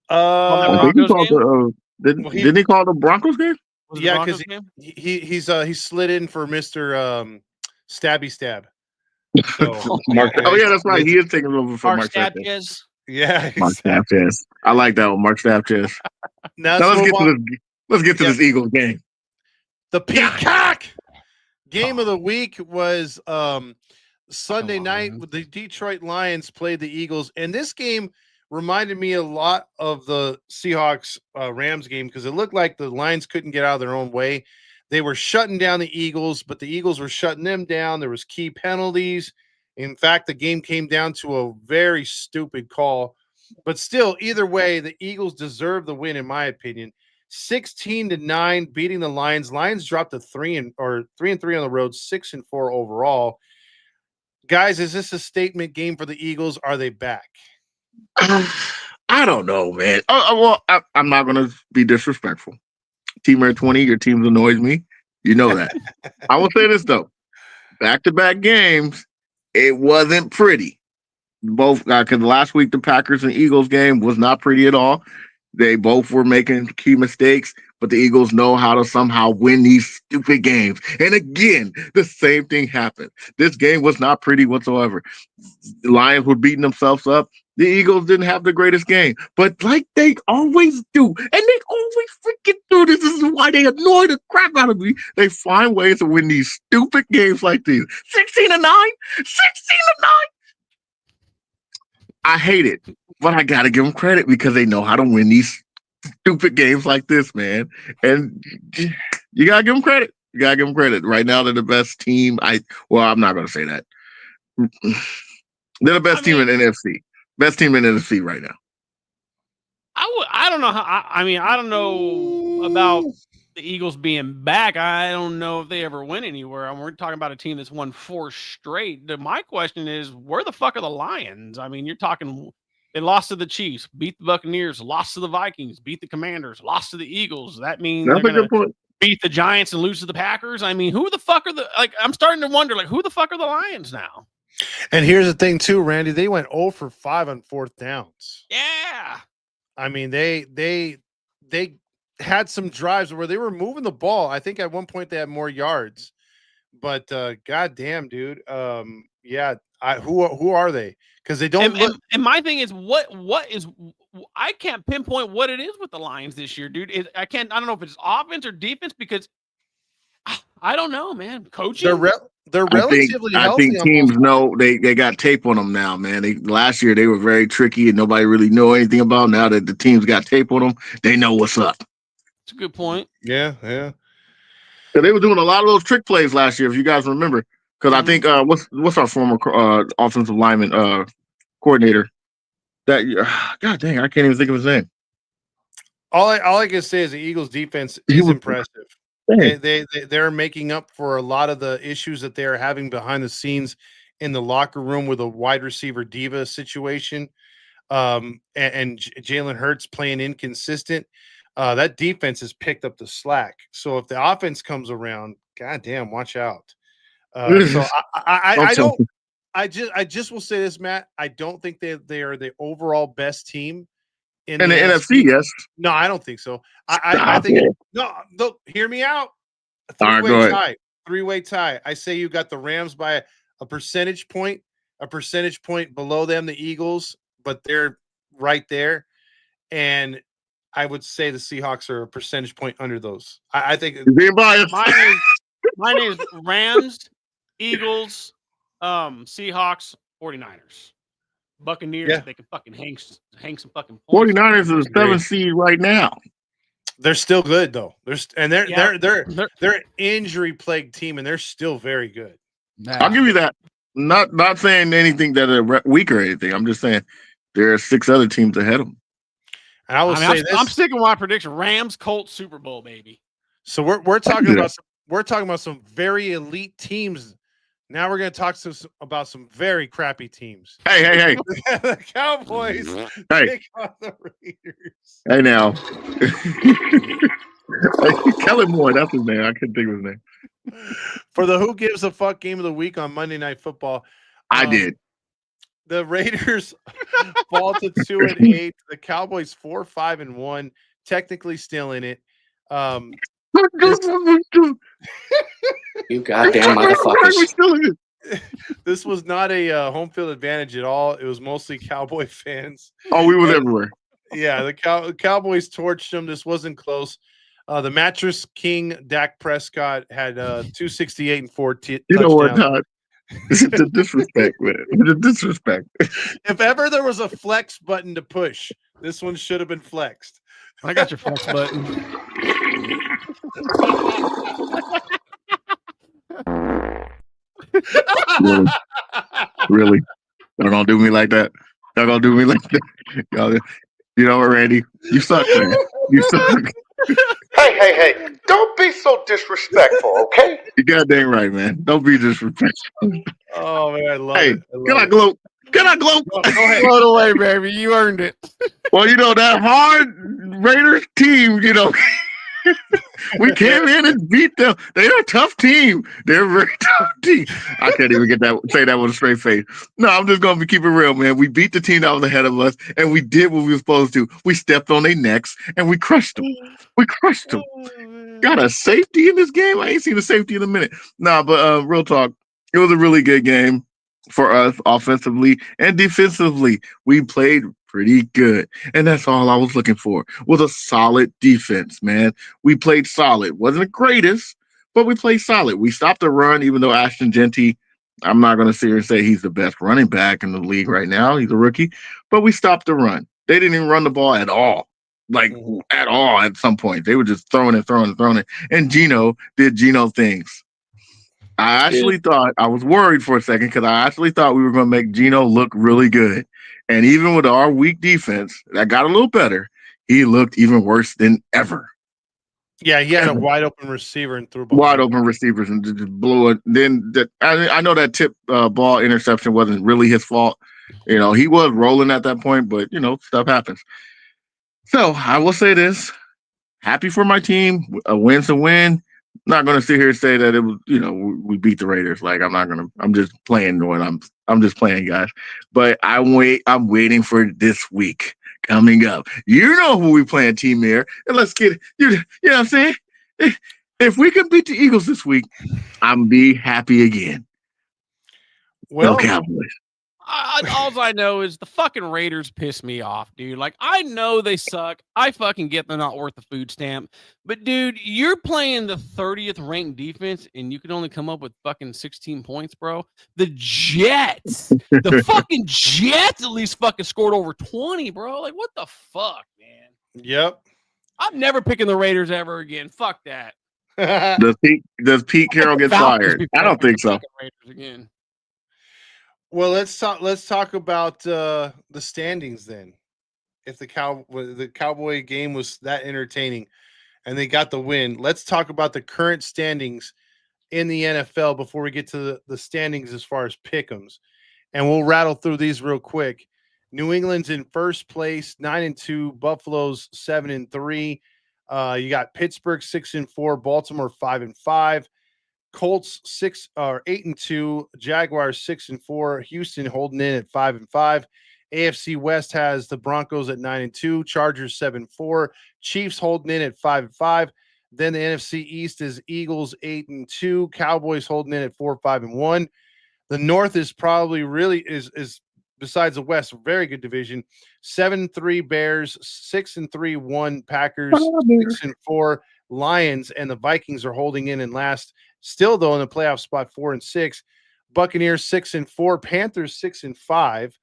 I think he called didn't he call the Broncos game? Yeah, because he's slid in for Mr. Stabby Stab. So, that's right. He is taking over for Mark Sanchez. Yeah, exactly. Mark Sanchez. I like that one, Mark Sanchez. Now let's get to this Eagles game. The Peacock game of the week was Sunday night. The Detroit Lions played the Eagles, and this game reminded me a lot of the Seahawks Rams game because it looked like the Lions couldn't get out of their own way. They were shutting down the Eagles, but the Eagles were shutting them down. There was key penalties. In fact, the game came down to a very stupid call. But still, either way, the Eagles deserve the win, in my opinion. 16-9, beating the Lions. Lions dropped to 3-3 on the road, 6-4 overall. Guys, is this a statement game for the Eagles? Are they back? I don't know, man. I'm not going to be disrespectful. Team Air 20, your team annoys me. You know that. I will say this, though. Back-to-back games, it wasn't pretty. Both, because last week the Packers and Eagles game was not pretty at all. They both were making key mistakes, but the Eagles know how to somehow win these stupid games. And again, the same thing happened. This game was not pretty whatsoever. The Lions were beating themselves up. The Eagles didn't have the greatest game, but like they always do, and they always freaking do this. This is why they annoy the crap out of me. They find ways to win these stupid games like these. 16-9, 16-9. I hate it, but I gotta give them credit because they know how to win these stupid games like this, man. And you gotta give them credit. You gotta give them credit. Right now, they're the best team. I'm not gonna say that. They're the best team in NFC. Best team in NFC right now. I don't know how. I don't know about the Eagles being back. I don't know if they ever went anywhere. We're talking about a team that's won 4 straight. My question is, where the fuck are the Lions? I mean, you're talking. They lost to the Chiefs, beat the Buccaneers, lost to the Vikings, beat the Commanders, lost to the Eagles. That means they're going to beat the Giants and lose to the Packers. I mean, who the fuck are I'm starting to wonder, who the fuck are the Lions now? And here's the thing, too, Randy. They went 0 for 5 on 4th downs. Yeah. I mean, they had some drives where they were moving the ball. I think at one point they had more yards. But goddamn, dude. Who are they? Because they don't look. And my thing is, what is? I can't pinpoint what it is with the Lions this year, dude. I don't know if it's offense or defense because I don't know, man. Coaching. They're relatively healthy. I think teams know they got tape on them now, man. Last year they were very tricky and nobody really knew anything about. Now that the teams got tape on them, they know what's up. That's a good point. Yeah. So they were doing a lot of those trick plays last year, if you guys remember. Because I think what's our former offensive lineman coordinator? That God dang, I can't even think of his name. All I can say is the Eagles' defense is impressive. They're making up for a lot of the issues that they're having behind the scenes in the locker room with a wide receiver diva situation. and Jalen Hurts playing inconsistent, that defense has picked up the slack. So if the offense comes around, goddamn, watch out. So I just will say this, Matt. I don't think they are the overall best team in the NFC. Yes. No, I don't think so. I think no. Hear me out. A three-way tie. Three-way tie. I say you got the Rams by a percentage point below them, the Eagles, but they're right there. And I would say the Seahawks are a percentage point under those. I think mine is Rams, Eagles, Seahawks, 49ers. Buccaneers, They can fucking hang some fucking points. 49ers are the 7th seed right now. They're still good though. They're an injury plagued team, and they're still very good. I'll give you that. Not saying anything that are weak or anything. I'm just saying there are 6 other teams ahead of them. And I will say this: I'm sticking with my prediction: Rams, Colts, Super Bowl, baby. So we're talking about some very elite teams. Now we're going to talk about some very crappy teams. Hey. The Cowboys take on the Raiders. Hey, now. Kellen Moore, that's his name. I couldn't think of his name. For the Who Gives a Fuck game of the week on Monday Night Football. I did. The Raiders fall to 2-8. The Cowboys 4-5-1. Technically still in it. You goddamn motherfuckers. This was not a home field advantage at all. It was mostly Cowboy fans. Oh, we were everywhere. Yeah, the Cowboys torched them. This wasn't close. The Mattress King, Dak Prescott, had 268 and 4 touchdowns. You know what, Todd? It's the disrespect, man. The disrespect. If ever there was a flex button to push, this one should have been flexed. I got your flex button. Really? Y'all gonna do me like that? Y'all gonna do me like that? Y'all, you know what, Randy? You suck, man. You suck. Hey. Don't be so disrespectful, okay? You goddamn right, man. Don't be disrespectful. Oh, man, I love it. Can I gloat? Can I gloat? Go ahead. Float away, baby. You earned it. Well, you know, that hard Raiders team, you know, we came in and beat them. They're a tough team. They're a very tough team. I can't even say that with a straight face. No, I'm just going to keep it real, man. We beat the team that was ahead of us, and we did what we were supposed to. We stepped on their necks, and we crushed them. Got a safety in this game? I ain't seen a safety in a minute. Nah, but real talk, it was a really good game for us offensively and defensively. We played pretty good, and that's all I was looking for, was a solid defense, man. We played solid. Wasn't the greatest, but we played solid. We stopped the run, even though Ashton Genty, I'm not going to sit here and say he's the best running back in the league right now. He's a rookie, but we stopped the run. They didn't even run the ball at all. At all at some point. They were just throwing it. And Geno did Geno things. I actually thought, I was worried for a second because I actually thought we were going to make Geno look really good. And even with our weak defense, that got a little better, he looked even worse than ever. Yeah, he had a wide open receiver and threw wide open receivers and just blew it. Then I know that tip ball interception wasn't really his fault. You know, he was rolling at that point, but, you know, stuff happens. So I will say this. Happy for my team. A win's a win. Not going to sit here and say that it was, you know, we beat the Raiders. Like, I'm just playing when I'm just playing, guys. But I'm waiting for this week coming up. You know who we playing, Team Air. And let's get it. You know what I'm saying? If we can beat the Eagles this week, I'm be happy again. Well, no Cowboys. All I know is the fucking Raiders piss me off, dude. Like, I know they suck. I fucking get they're not worth the food stamp. But, dude, you're playing the 30th ranked defense, and you can only come up with fucking 16 points, bro. The Jets, the fucking Jets at least fucking scored over 20, bro. Like, what the fuck, man? Yep. I'm never picking the Raiders ever again. Fuck that. Does Pete Carroll get fired? I don't think so. Raiders again. Well, let's talk about the standings then. If the Cowboy game was that entertaining and they got the win, let's talk about the current standings in the NFL before we get to the standings as far as pick'ems. And we'll rattle through these real quick. New England's in first place, 9-2. Buffalo's 7-3. You got Pittsburgh 6-4, Baltimore 5-5, Colts 8-2, Jaguars 6-4, Houston holding in at 5-5. AFC West has the Broncos at 9-2, Chargers 7-4, Chiefs holding in at 5-5. Then the NFC East is Eagles 8-2, Cowboys holding in at 4-5-1. The North is probably really is besides the West, a very good division. 7-3 Bears, 6-3 Packers, 6-4 Lions, and the Vikings are holding in last. Still though in the playoff spot, 4-6. Buccaneers 6-4, Panthers 6-5.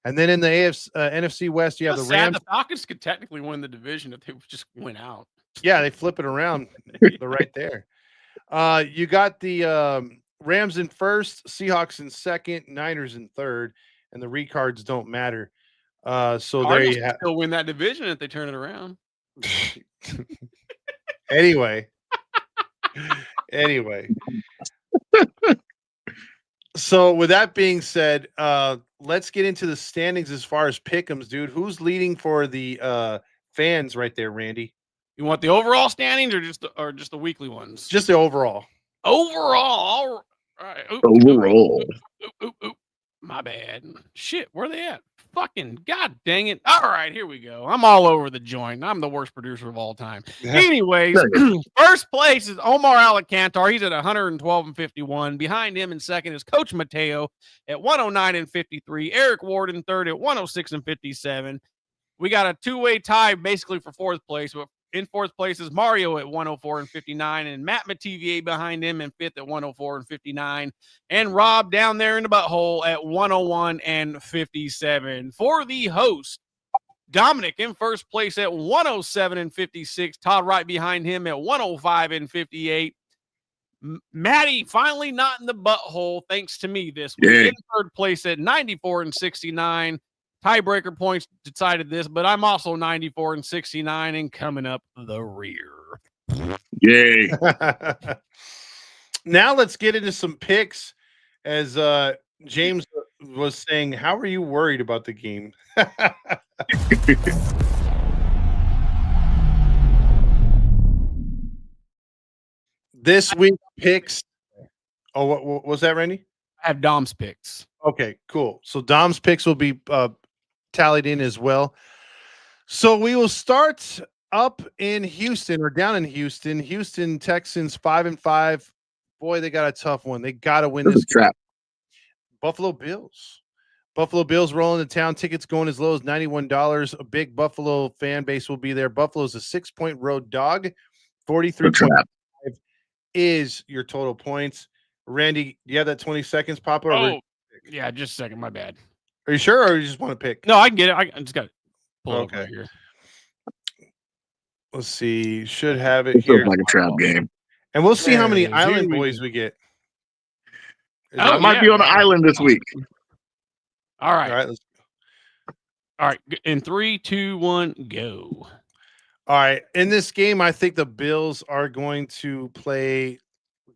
And then in the NFC West, you have the Rams. The Falcons could technically win the division if they just went out. Yeah, they flip it around. They're right there. You got the Rams in first, Seahawks in second, Niners in third, and the recards don't matter. So there you have. Still win that division if they turn it around. Anyway. So with that being said, let's get into the standings as far as pick'ems, dude. Who's leading for the fans right there, Randy? You want the overall standings or just the weekly ones? Just the overall. Overall. All right. Overall. My bad. Shit, where they at? Fucking god dang it. All right, here we go. I'm all over the joint. I'm the worst producer of all time. Anyways, first place is Omar Alacantar. He's at 112-51. Behind him in second is Coach Mateo at 109-53. Eric Ward in third at 106-57. We got a two-way tie basically for fourth place, but in fourth place is Mario at 104-59, and Matt Mativier behind him in fifth at 104-59, and Rob down there in the butthole at 101-57. For the host, Dominic in first place at 107-56. Todd right behind him at 105-58. Matty finally not in the butthole, thanks to me this week. Yeah. In third place at 94-69. Tiebreaker points decided this, but I'm also 94-69 and coming up the rear. Yay. Now let's get into some picks. As James was saying, how are you worried about the game? This week picks. Oh, what was that, Randy? I have Dom's picks. Okay, cool. So Dom's picks will be tallied in as well. So we will start up in Houston or down in Houston. Houston Texans 5-5. Boy, they got a tough one. They got to win this trap. Buffalo Bills. Buffalo Bills rolling to town. Tickets going as low as $91. A big Buffalo fan base will be there. Buffalo's a 6-point road dog. 43.5 is your total points. Randy, do you have that 20 seconds pop over? Oh, yeah, just a second. My bad. Are you sure, or you just want to pick? No, I can get it. I just got to pull it over here. Let's see. Should have it here. Like a trap game. And we'll see how many Island Boys we get. I might be on the island this week. All right. All right. In 3, 2, 1, go. All right. In this game, I think the Bills are going to play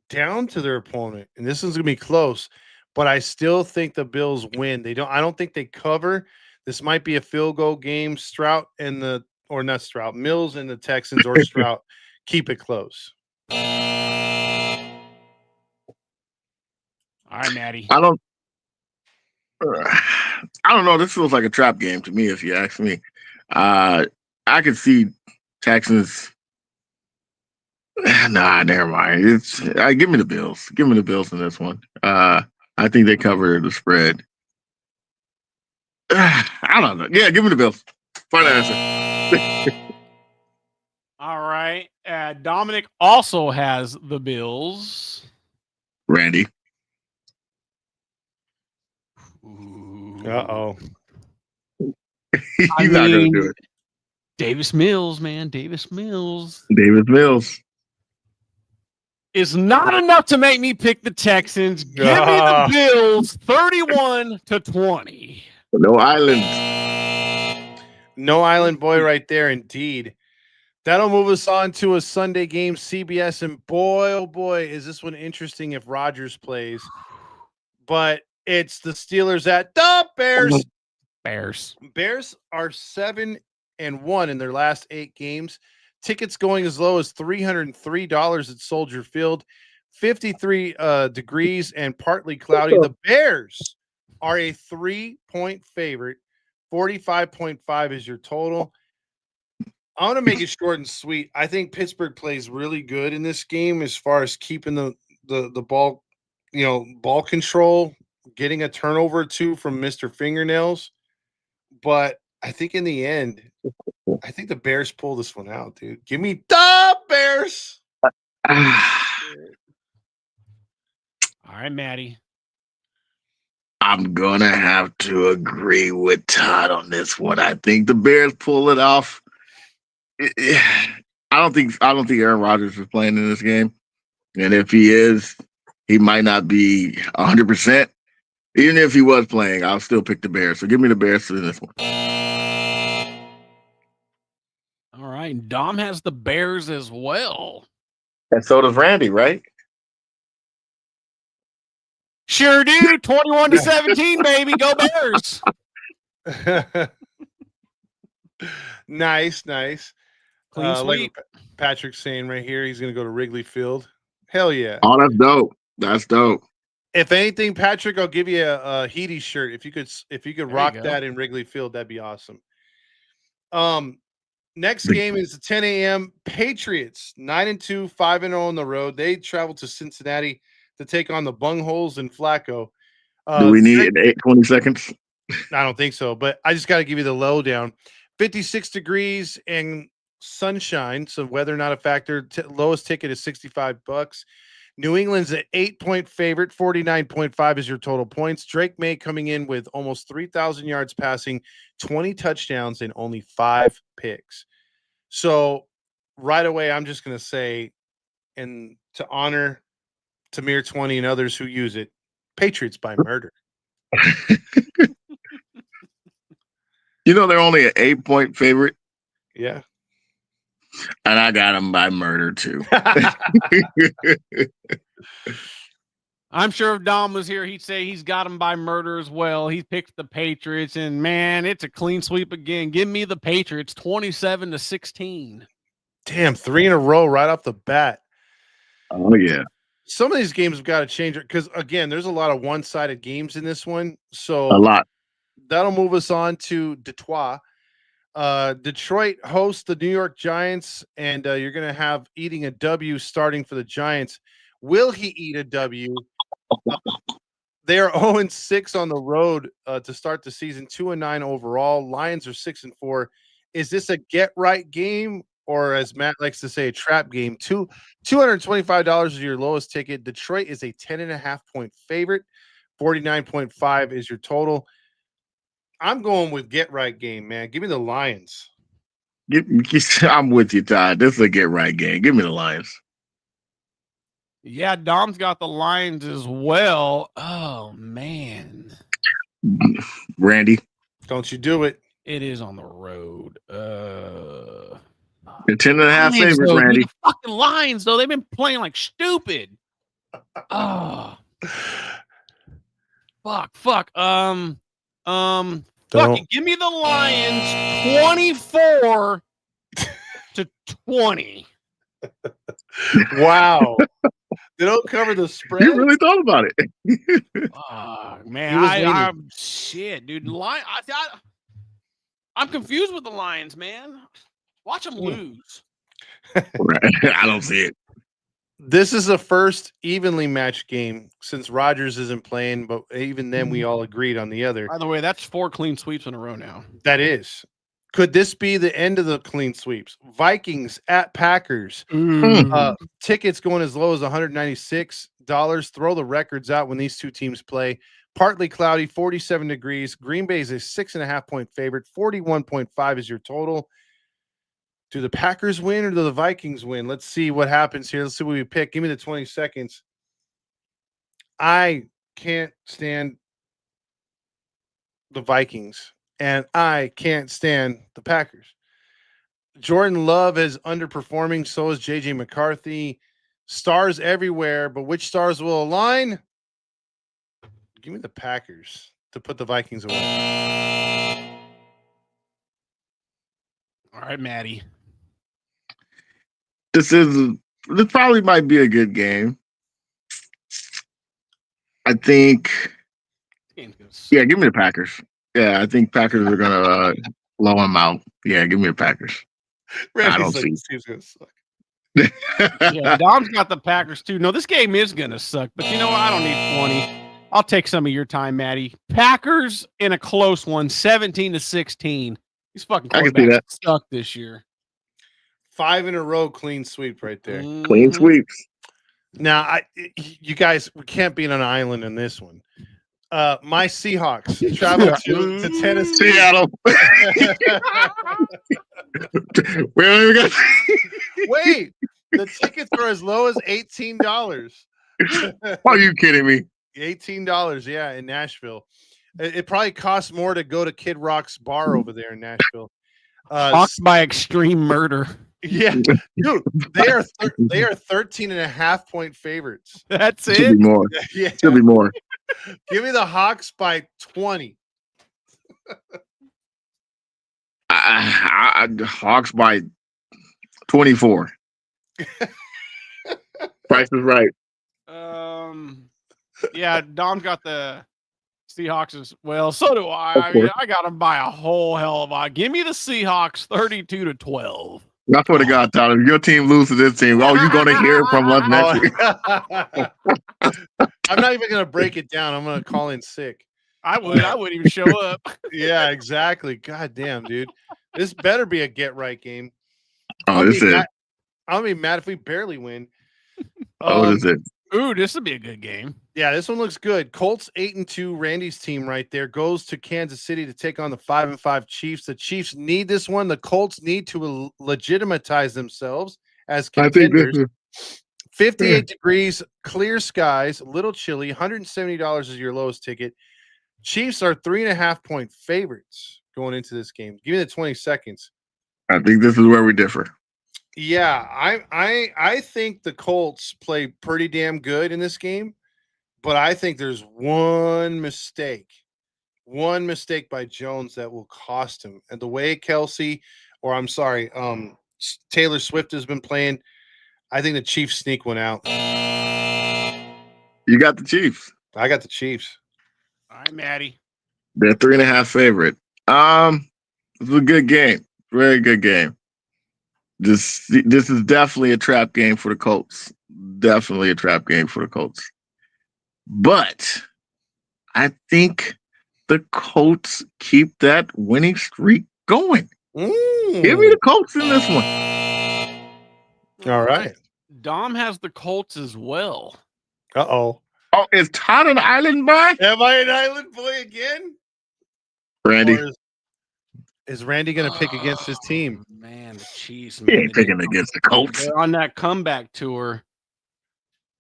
down to their opponent, and this is going to be close. But I still think the Bills win. I don't think they cover. This might be a field goal game. Mills and the Texans, or Stroud keep it close. All right, Matty. I don't know. This feels like a trap game to me, if you ask me. I could see Texans. Nah, never mind. Give me the Bills. Give me the Bills in this one. I think they cover the spread. I don't know. Yeah, give me the Bills. Final answer. All right. Dominic also has the Bills. Randy. Uh-oh. He's not going to do it. Davis Mills, man. Davis Mills. Is not enough to make me pick the Texans. Give me the Bills 31-20. No island. No island boy right there, indeed. That'll move us on to a Sunday game, CBS, and boy, oh boy, is this one interesting if Rodgers plays. But it's the Steelers at the Bears. Bears. Bears are 7-1 in their last 8 games. Tickets going as low as $303 at Soldier Field. 53 degrees and partly cloudy. The Bears are a 3-point favorite. 45.5 is your total. I want to make it short and sweet. I think Pittsburgh plays really good in this game as far as keeping the ball, ball control, getting a turnover or two from Mr. Fingernails. But I think in the end, I think the Bears pull this one out, dude. Give me the Bears. All right, Matty. I'm going to have to agree with Todd on this one. I think the Bears pull it off. I don't think Aaron Rodgers is playing in this game. And if he is, he might not be 100%. Even if he was playing, I'll still pick the Bears. So give me the Bears in this one. All right. Dom has the Bears as well. And so does Randy, right? Sure do. 21-17, baby. Go Bears. Nice. Clean sweep. Like Patrick's saying right here, he's going to go to Wrigley Field. Hell yeah. Oh, that's dope. That's dope. If anything, Patrick, I'll give you a Heedy shirt. If you could rock that in Wrigley Field, that'd be awesome. Next game is the 10 a.m. Patriots, 9-2, 5-0 on the road. They travel to Cincinnati to take on the Bungholes and Flacco. Do we need 20 seconds? I don't think so, but I just got to give you the lowdown. 56 degrees and sunshine, so weather not a factor. Lowest ticket is $65. New England's an 8-point favorite. 49.5 is your total points. Drake May coming in with almost 3,000 yards passing, 20 touchdowns, and only 5 picks. So right away, I'm just going to say, and to honor Tamir 20 and others who use it, Patriots by murder. They're only an 8-point favorite. Yeah. And I got them by murder, too. I'm sure if Dom was here, he'd say he's got them by murder as well. He picked the Patriots, and, man, it's a clean sweep again. Give me the Patriots, 27-16. Damn, 3 in a row right off the bat. Oh, yeah. Some of these games have got to change it because, again, there's a lot of one-sided games in this one. So a lot. That'll move us on to Detroit. Detroit hosts the New York Giants, and you're going to have eating a W starting for the Giants. Will he eat a W? They are 0-6 on the road to start the season, 2-9 overall. Lions are 6-4. Is this a get-right game, or as Matt likes to say, a trap game? $225 is your lowest ticket. Detroit is a 10.5-point favorite. 49.5 is your total. I'm going with get-right game, man. Give me the Lions. I'm with you, Todd. This is a get-right game. Give me the Lions. Yeah, Dom's got the Lions as well. Oh, man. Randy? Don't you do it. It is on the road. They're 10.5 favorites, Randy. The fucking Lions, though. They've been playing like stupid. Oh. Fuck. Fuck it. Give me the Lions 24-20. Wow. They don't cover the spread. You really thought about it. Oh, man. I'm shit, dude. I'm confused with the Lions, man. Watch them lose. I don't see it. This is the first evenly matched game since Rodgers isn't playing, but even then we all agreed on the other. By the way, that's 4 clean sweeps in a row now. That is. Could this be the end of the clean sweeps? Vikings at Packers. Tickets going as low as $196. Throw the records out when these two teams play. Partly cloudy, 47 degrees. Green Bay is a 6.5-point favorite. 41.5 is your total. Do the Packers win or do the Vikings win? Let's see what happens here. Let's see what we pick. Give me the 20 seconds. I can't stand the Vikings, and I can't stand the Packers. Jordan Love is underperforming. So is J.J. McCarthy. Stars everywhere, but which stars will align? Give me the Packers. to put the Vikings away. All right, Matty. This probably might be a good game. I think. Yeah, give me the Packers. Yeah, I think Packers are gonna blow them out. Yeah, give me the Packers. I don't see. This team's gonna suck. Yeah, Dom's got the Packers too. No, this game is gonna suck, but you know what? I don't need 20. I'll take some of your time, Matty. Packers in a close one, 17-16. These fucking quarterbacks suck this year. 5 in a row, clean sweep right there. Mm-hmm. Clean sweeps. Now, you guys, we can't be on an island in this one. My Seahawks travel to Tennessee. Seattle. Wait, the tickets are as low as $18. Are you kidding me? $18, yeah, in Nashville. It probably costs more to go to Kid Rock's bar over there in Nashville. Hawks by extreme murder. Yeah, dude, they are 13.5-point favorites. That's Should it. be more. Yeah, Should be more. give me the Hawks by 20. Hawks by 24. Price is right. Yeah, Dom's got the Seahawks as well. So do I. I mean, I got them by a whole hell of a lot. Give me the Seahawks 32-12. I swear to God, Tyler, if your team loses to this team, you're going to hear from us next week. I'm not even going to break it down. I'm going to call in sick. I wouldn't even show up. Yeah, exactly. God damn, dude. This better be a get-right game. This is. I'll be mad if we barely win. This is. Ooh, this would be a good game. Yeah, this one looks good. Colts 8-2, Randy's team right there, goes to Kansas City to take on the 5-5 Chiefs. The Chiefs need this one. The Colts need to legitimatize themselves as contenders. 58 degrees, clear skies, a little chilly. $170 is your lowest ticket. Chiefs are 3.5-point favorites going into this game. Give me the 20 seconds. I think this is where we differ. Yeah, I think the Colts play pretty damn good in this game, but I think there's one mistake by Jones that will cost him. And the way Taylor Swift has been playing, I think the Chiefs sneak one out. You got the Chiefs. I got the Chiefs. All right, Matty. They're 3.5 favorite. It's a good game. Very good game. This is definitely a trap game for the Colts. Definitely a trap game for the Colts. But I think the Colts keep that winning streak going. Give me the Colts in this one. All right. Dom has the Colts as well. Uh-oh. Oh, is Todd an island boy? Am I an island boy again? Randy. Is Randy going to pick against his team? Man, the Chiefs. He ain't picking against the Colts. They're on that comeback tour.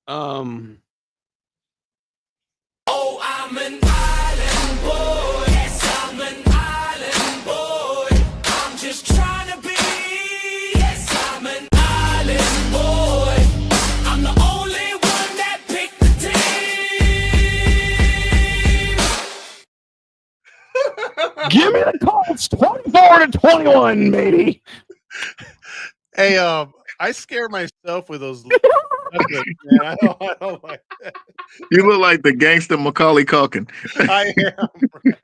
Oh, I'm an island boy. Yes, I'm an island boy. I'm just trying to be. Yes, I'm an island boy. I'm the only one that picked the team. Give me the Colts 24-21, baby. Hey, I scare myself with those. Man. I don't like that. You look like the gangster Macaulay Culkin. I am. Right.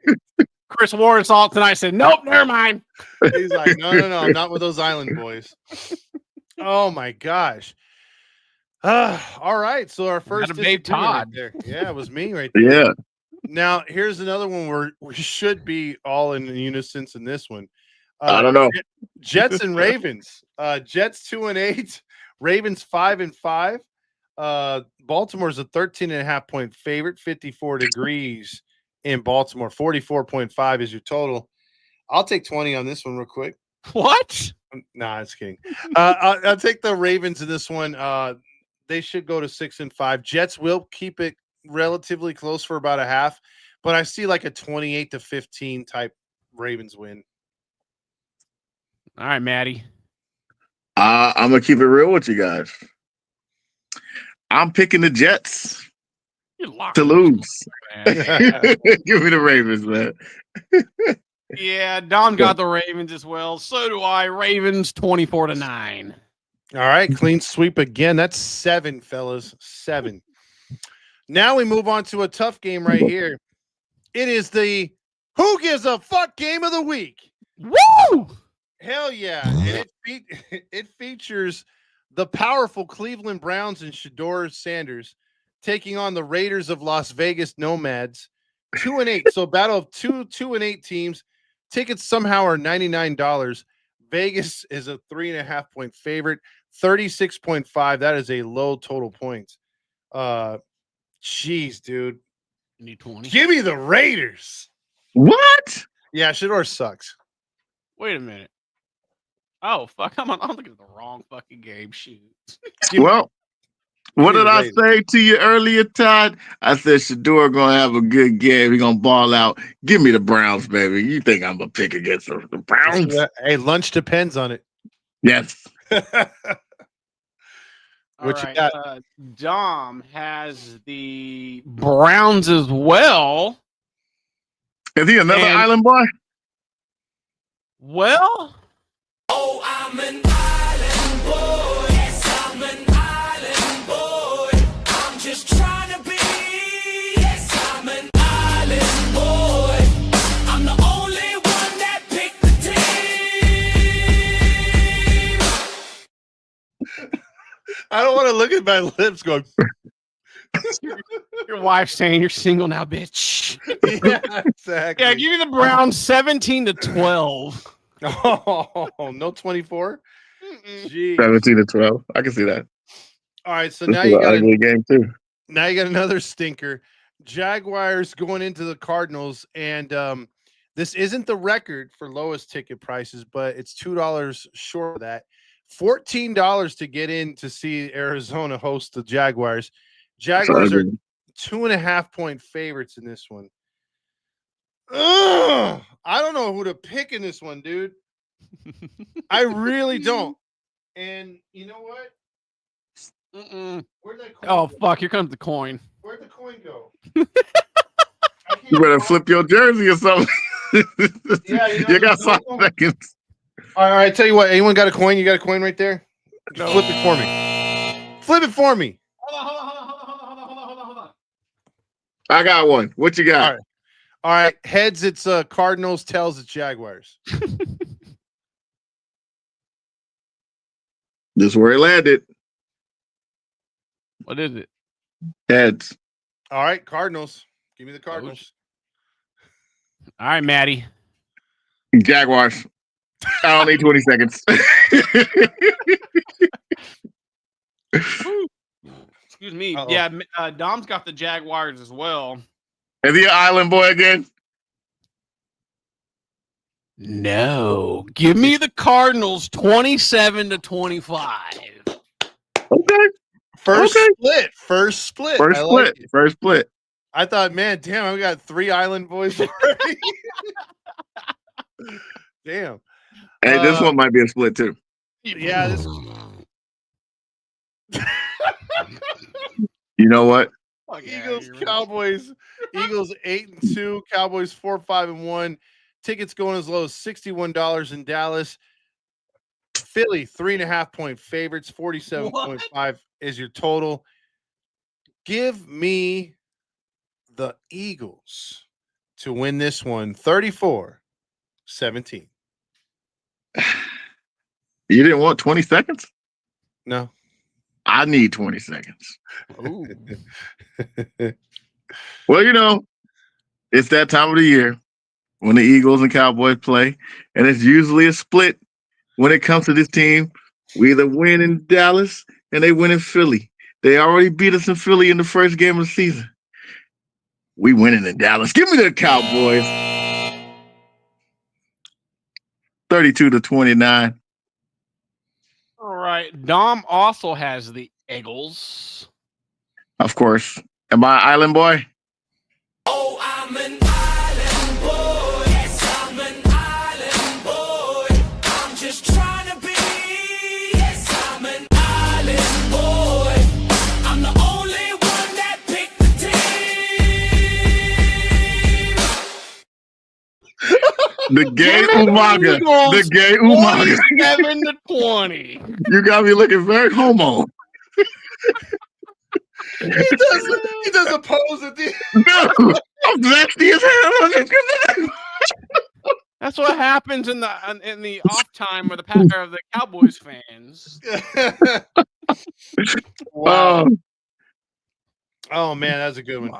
Chris Warrensaw tonight said, nope, never mind. He's like, no, not with those island boys. Oh my gosh. All right. So our first Dave Todd. right there. Yeah, it was me right there. Yeah. Now here's another one where we should be all in unison in this one. I don't know. Jets and Ravens. Jets 2-8, Ravens 5-5. Baltimore's a 13.5-point favorite, 54 degrees in Baltimore. 44.5 is your total. I'll take 20 on this one real quick. What? Nah, just kidding. I'll take the Ravens in this one. They should go to 6-5. Jets will keep it relatively close for about a half, but I see like a 28-15 type Ravens win. All right, Matty. I'm gonna keep it real with you guys. I'm picking the Jets. to lose. Man. Give me the Ravens, man. Yeah, Dom got the Ravens as well. So do I. Ravens 24-9. All right, clean sweep again. That's 7, fellas. 7. Now we move on to a tough game right here. It is the Who Gives a Fuck game of the week. Woo! Hell yeah. And it features the powerful Cleveland Browns and Shedeur Sanders taking on the Raiders of Las Vegas Nomads. 2-8. So battle of 2-8 teams. Tickets somehow are $99. Vegas is a 3.5 point favorite. 36.5. That is a low total points. Jeez, dude. You need 20. Give me the Raiders. What? Yeah, Shedeur sucks. Wait a minute. Oh, fuck. I'm looking at the wrong fucking game. Shoot. Well, what did I Raiders. say to you earlier, Todd? I said Shedeur gonna have a good game. He's gonna ball out. Give me the Browns, baby. You think I'm gonna pick against the Browns? Hey, lunch depends on it. Yes. What you got? Dom has the Browns as well. Is he another And- island boy? Well, Oh, I'm an island boy. Yes, I'm an island boy. I'm just trying to be. Yes, I'm an island boy. I'm the only one that picked the team. I don't want to look at my lips going. your wife's saying you're single now, bitch. Yeah, exactly. Yeah, give me the Browns 17-12. Oh, no 24. Jeez. 17-12. I can see that. All right, so This now is you an got ugly game too. now you got another stinker. Jaguars going into the Cardinals, and this isn't the record for lowest ticket prices, but it's $2 short of that. $14 to get in to see Arizona host the Jaguars. Jaguars are 2.5 point favorites in this one. Ugh, I don't know who to pick in this one, dude. I really don't. And you know what? Where'd that coin Oh, go? fuck. Here comes the coin. Where'd the coin go? You better flip your jersey or something. Yeah, you got 5 seconds. All right, tell you what. Anyone got a coin? You got a coin right there? Flip it for me. Flip it for me. Hold on. I got one. What you got? All right. Heads, it's Cardinals. Tails, it's Jaguars. This is where it landed. What is it? Heads. All right, Cardinals. Give me the Cardinals. All right, Matty. Jaguars. I don't need 20 seconds. Excuse me. Uh-oh. Yeah, Dom's got the Jaguars as well. Is he an island boy again? No. Give me the Cardinals 27-25. Okay. First Okay. split. First split. First I split. like it. First split. I thought, man, damn, we got 3 island boys already. Damn. Hey, this one might be a split too. Yeah. This, You know what? Eagles, Cowboys. Eagles 8-2. Cowboys 4-5-1. Tickets going as low as $61 in Dallas. Philly 3.5 point favorites. 47.5 is your total. Give me the Eagles to win this one 34-17. You didn't want 20 seconds? No. I need 20 seconds. Ooh. Well, you know, it's that time of the year when the Eagles and Cowboys play, and it's usually a split when it comes to this team. We either win in Dallas and they win in Philly. They already beat us in Philly in the first game of the season. We winning in Dallas. Give me the Cowboys. 32-29. All right. Dom also has the Eagles. Of course. Am I Island Boy? Oh, I'm an island boy. Yes, I'm an island boy. I'm just trying to be. Yes, I'm an island boy. I'm the only one that picked the team. The gay Give me the Umaga. Eagles The gay Umaga. 27-20. You got me looking very homo. He does a pose at the No, I'm nasty as hell. That's what happens in the off time of the Cowboys fans. Wow. Oh man, that's a good one.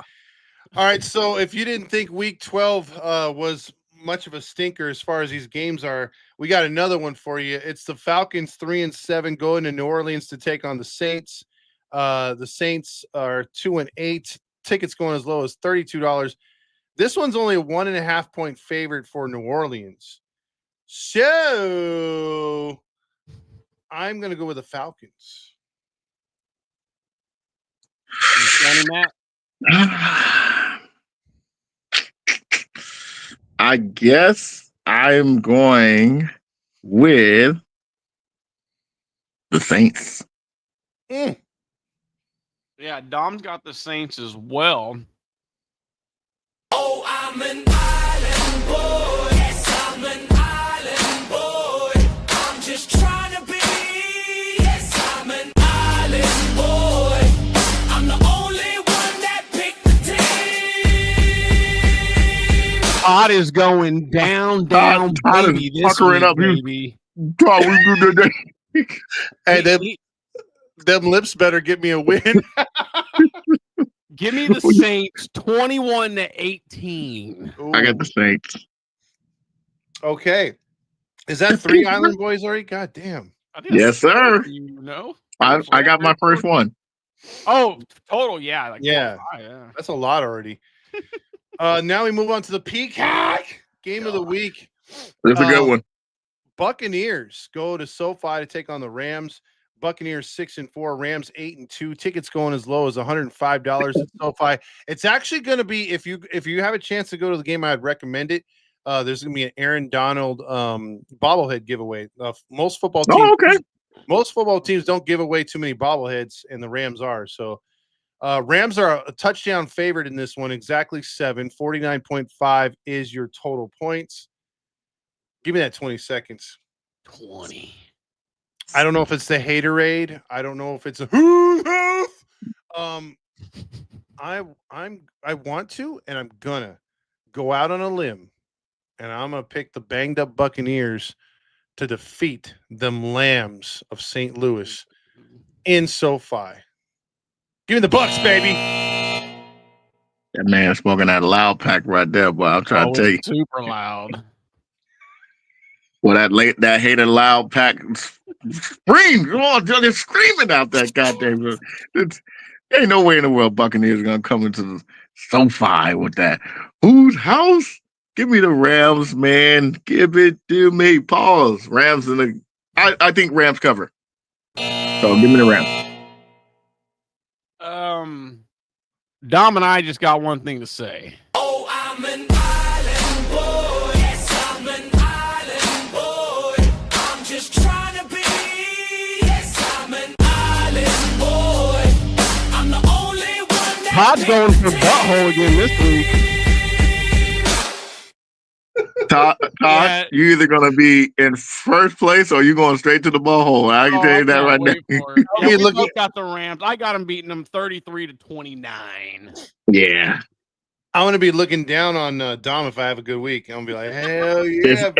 All right, so if you didn't think Week 12 was much of a stinker as far as these games are, we got another one for you. It's the Falcons 3-7 going to New Orleans to take on the Saints. The Saints are 2-8. Tickets going as low as $32. This one's only a 1.5 point favorite for New Orleans. So I'm going to go with the Falcons. Randy Matt. I guess I'm going with the Saints. Mm. Yeah, Dom's got the Saints as well. Oh, I'm an island boy. Yes, I'm an island boy. I'm just trying to be. Yes, I'm an island boy. I'm the only one that picked the team. Todd is going down, Todd baby. is This puckering week, up. baby. Todd, we do the day. Hey, them lips better get me a win. Give me the Saints 21-18. I got the Saints. Okay. Is that 3 Island Boys already? God damn. I think Yes, sir. You know? I got my first one. Oh, total, yeah. Like Yeah. 4 or 5, yeah. That's a lot already. Now we move on to the Peacock game of the week. That's a good one. Buccaneers go to SoFi to take on the Rams. Buccaneers 6-4, Rams 8-2. Tickets going as low as $105 at SoFi. It's actually going to be, if you have a chance to go to the game, I'd recommend it. There's going to be an Aaron Donald bobblehead giveaway. Most football teams don't give away too many bobbleheads, and the Rams are. So Rams are a touchdown favorite in this one, exactly 7. 49.5 is your total points. Give me that 20 seconds. 20. I don't know if it's the haterade. I don't know if it's a I want to, and I'm gonna go out on a limb, and I'm gonna pick the banged up Buccaneers to defeat them Lambs of St. Louis in SoFi. Give me the Bucks, baby. That man smoking that loud pack right there, boy. I'm trying to tell you. Super loud. Well, that hated loud pack scream. Come on, they're screaming out that goddamn. Ain't no way in the world Buccaneers are gonna come into the SoFi with that. Whose house? Give me the Rams, man. Give it to me. Pause. Rams in the. I think Rams cover. So give me the Rams. Dom and I just got one thing to say. Oh, I'm an island boy. Yes, I'm an island boy. I'm just trying to be. Yes, I'm an island boy. I'm the only one that Todd's going for butthole again this week. Todd, Yeah. you either gonna be in first place or you going straight to the butthole. I can tell you that right now. Yeah, we both got the Rams. I got them beating them 33-29. Yeah. I'm going to be looking down on Dom if I have a good week. I'm going to be like, hell yeah.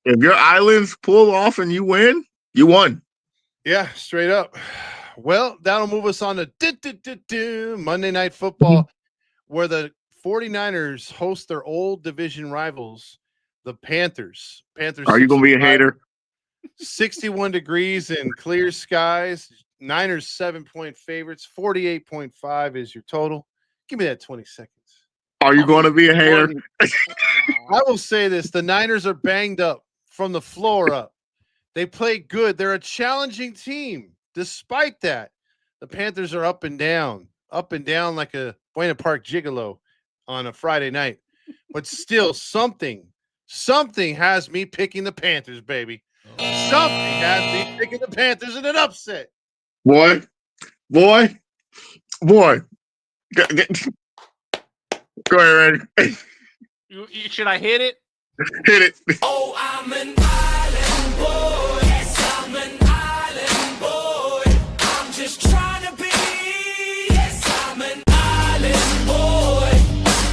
If your islands pull off and you win, you won. Yeah, straight up. Well, that'll move us on to Monday Night Football, where the 49ers host their old division rivals, the Panthers. Are you going to be a hater? 61 degrees and clear skies. Niners 7-point favorites. 48.5 is your total. Give me that 20 seconds. Are you going to be a hater? I will say this. The Niners are banged up from the floor up. They play good. They're a challenging team. Despite that, the Panthers are up and down like a Buena Park gigolo on a Friday night. But still, something has me picking the Panthers, baby. Something has me picking the Panthers in an upset. Boy. Go ahead, Randy. Should I hit it? Hit it. Oh, I'm an island boy. Yes, I'm an island boy. I'm just trying to be. Yes, I'm an island boy.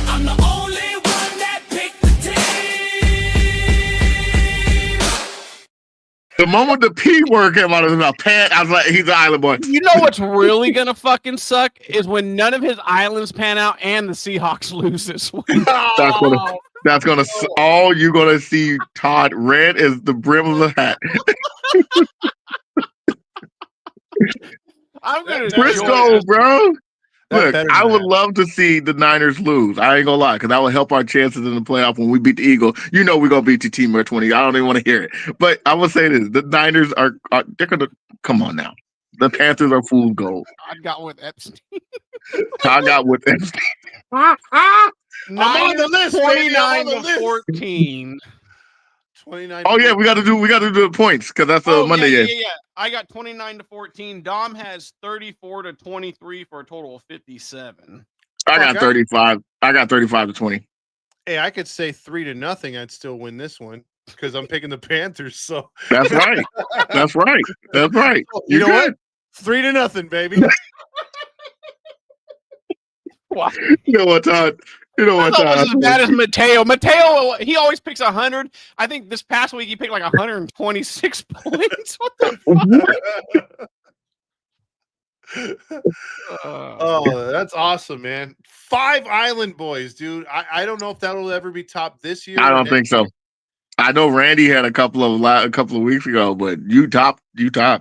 I'm the only one that picked the team. The moment the P word came out of his mouth, Pat, I was like, he's an island boy. You know what's really gonna fucking suck is when none of his islands pan out and the Seahawks lose this week. That's gonna all you're gonna see. Todd, red is the brim of the hat. I'm gonna Frisco, bro. That Look, better I than would that. love to see the Niners lose. I ain't gonna lie, because that would help our chances in the playoff when we beat the Eagles. You know we're gonna beat your team by 20. I don't even want to hear it. But I will say this: the Niners are they're gonna come on now. The Panthers are fool's gold. I got with Epstein. I got with them. I'm on the list, baby. I'm 29 on the to list. 14. 29. Oh yeah, we got to do the points because that's a Monday game. Yeah. I got 29 to 14. Dom has 34 to 23 for a total of 57. I got 35. I got 35 to 20. Hey, I could say 3-0. I'd still win this one because I'm picking the Panthers. So That's right. That's right. That's right. You know good. what? 3-0, baby. Wow. You know what, Todd? You know what, That was Todd? as bad as Mateo. Mateo, he always picks 100. I think this past week he picked like 126 points. What the fuck? Oh, that's awesome, man. 5 Island Boys, dude. I don't know if that'll ever be topped this year. I don't think so. I know Randy had a couple of weeks ago, but you topped. I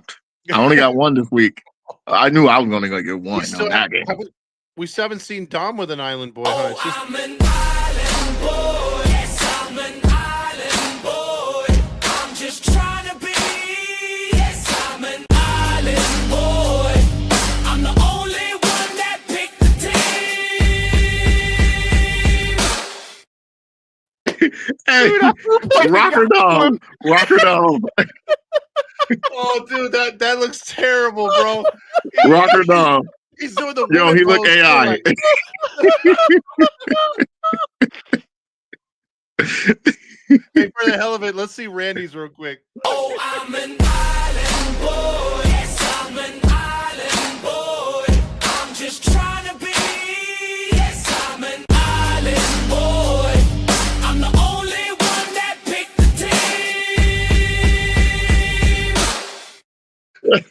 only got one this week. I knew I was going to get one on that game. We still haven't seen Dom with an Island Boy. Huh? It's just... I'm an island boy. Yes, I'm an island boy. I'm just trying to be. Yes, I'm an island boy. I'm the only one that picked the team. Hey, rocker dog. Oh, dude, that looks terrible, bro. Rocker dog. He's doing the Yo, he look pose, AI. like- Hey, for the hell of it, let's see Randy's real quick. Oh, I'm an island boy. Yes, I'm an island boy. I'm just trying to be. Yes, I'm an island boy. I'm the only one that picked the team.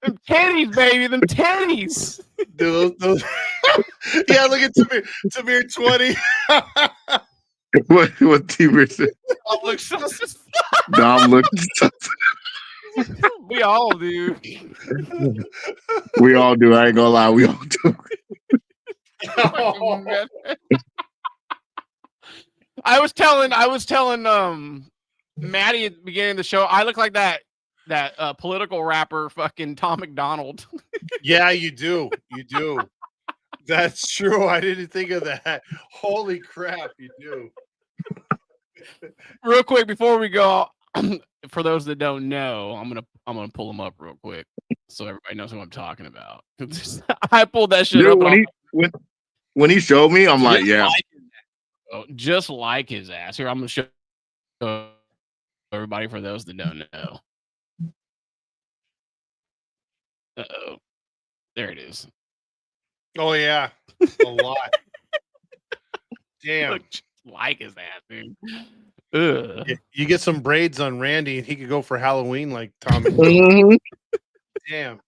Them titties, baby. Them titties. Dude, those... Yeah, look at Tamir 20. What team is it? Dom looked. We all do. We all do. I ain't gonna lie. We all do. I was telling Matty at the beginning of the show, I look like that political rapper fucking Tom McDonald. Yeah, you do. You do. That's true. I didn't think of that. Holy crap, you do. Real quick before we go, for those that don't know, I'm gonna pull them up real quick so everybody knows who I'm talking about. I pulled that shit Dude, up. when he showed me, I'm like, yeah. Just like his ass. Here, I'm gonna show everybody for those that don't know. Uh-oh. There it is. Oh yeah, a lot. Damn. Look just like his ass, dude. Ugh. You get some braids on Randy, and he could go for Halloween like Tom. Mhm. Damn.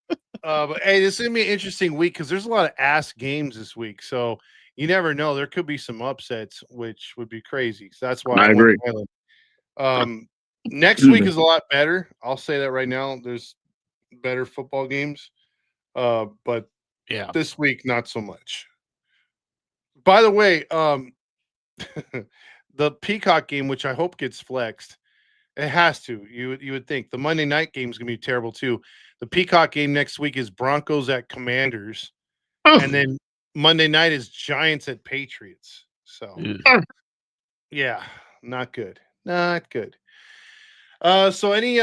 But hey, this is gonna be an interesting week because there's a lot of ass games this week. So you never know. There could be some upsets, which would be crazy. So that's why I agree. Next week is a lot better. I'll say that right now. There's better football games. But Yeah. this week, not so much. By the way, the Peacock game, which I hope gets flexed, it has to. You would think the Monday night game is gonna be terrible too. The Peacock game next week is Broncos at Commanders, and then Monday night is Giants at Patriots. So yeah, not good. Not good. So any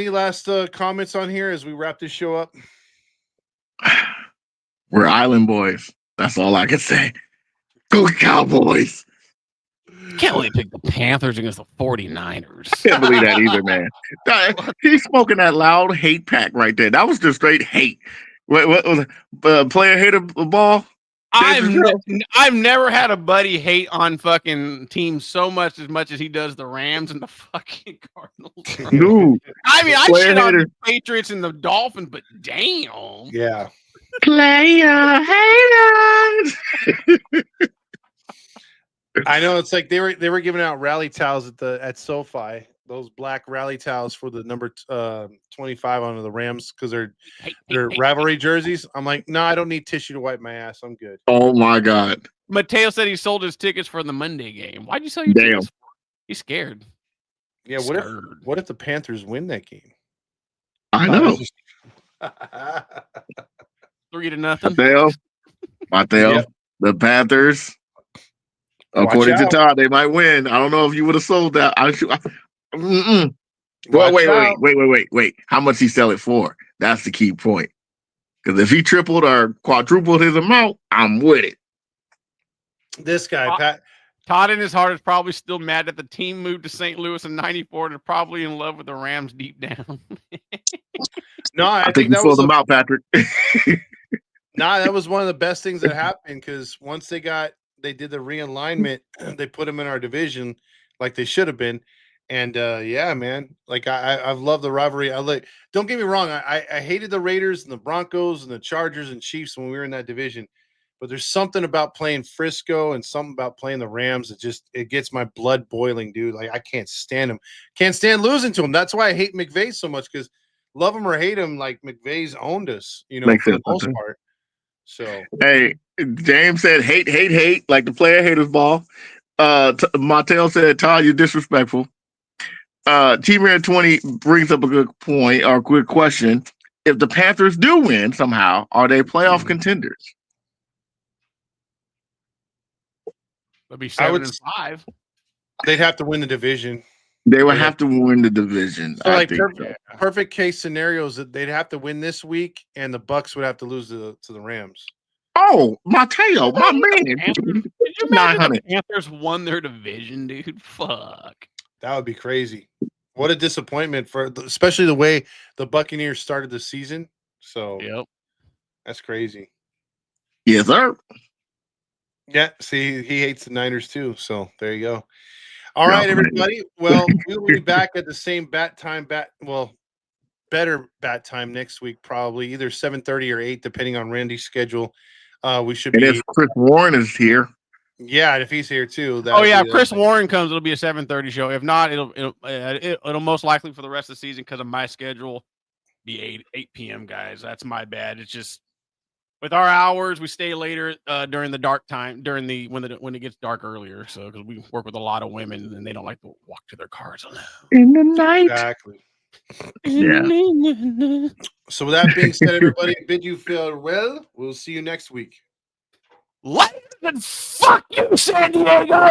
last comments on here as we wrap this show up? We're Island Boys. That's all I can say. Go Cowboys. Can't believe they picked the Panthers against the 49ers. Can't believe that either, man. He's smoking that loud hate pack right there. That was just straight hate. What was player hate a ball? I've never had a buddy hate on fucking teams so much as he does the Rams and the fucking Cardinals. Dude, I mean, I player shit on hater. the Patriots and the Dolphins, but damn. Yeah. Player haters. I know it's like they were giving out rally towels at SoFi. Those black rally towels for the number 25 on the Rams because they're rivalry jerseys. I'm like, no, I don't need tissue to wipe my ass. I'm good. Oh my God. Mateo said he sold his tickets for the Monday game. Why'd you sell your Damn. tickets? He's scared. Yeah, what if the Panthers win that game? I know. 3-0. Mateo, Yeah. the Panthers. Watch According to out. Todd, they might win. I don't know if you would have sold that. Well, Watch out. wait. How much he sell it for? That's the key point. Because if he tripled or quadrupled his amount, I'm with it. This guy, Pat. Todd in his heart is probably still mad that the team moved to St. Louis in '94 and are probably in love with the Rams deep down. No, I I think think you that sold was them out, Patrick. that was one of the best things that happened because once they did the realignment, they put them in our division like they should have been. And yeah, man, like I've loved the rivalry. Don't get me wrong, I hated the Raiders and the Broncos and the Chargers and Chiefs when we were in that division. But there's something about playing Frisco and something about playing the Rams. It gets my blood boiling, dude. Like I can't stand them. Can't stand losing to them. That's why I hate McVay so much because love him or hate him, like McVay's owned us, Makes for the sense, most okay. part. So Hey, James said hate, like the player haters ball. Mateo said, Todd, you're disrespectful. T-Man 20 brings up a good point or a good question. If the Panthers do win somehow, are they playoff contenders? It'll be I would 7-5. they'd have to win the division. They would have to win the division. So I like think perfect case scenarios that they'd have to win this week and the Bucks would have to lose to the Rams. Oh, Mateo, my man. Did you imagine the Panthers won their division, dude? Fuck. That would be crazy. What a disappointment especially the way the Buccaneers started the season. So Yep. that's crazy. Yes, sir. Yeah, see, he hates the Niners too. So there you go. All right, everybody. Well, we'll be back at the same better bat time next week, probably either 7:30 or 8, depending on Randy's schedule. We should And be. if Chris Warren is here, Yeah, and if he's here too. If Chris Warren comes, it'll be a 7:30 show. If not, it'll most likely for the rest of the season because of my schedule be 8 p.m. guys. That's my bad. It's just with our hours, we stay later during the dark time when it gets dark earlier. So because we work with a lot of women and they don't like to walk to their cars alone in the night. Exactly. Yeah. So with that being said, everybody, bid you farewell. We'll see you next week. What? Fuck you, San Diego.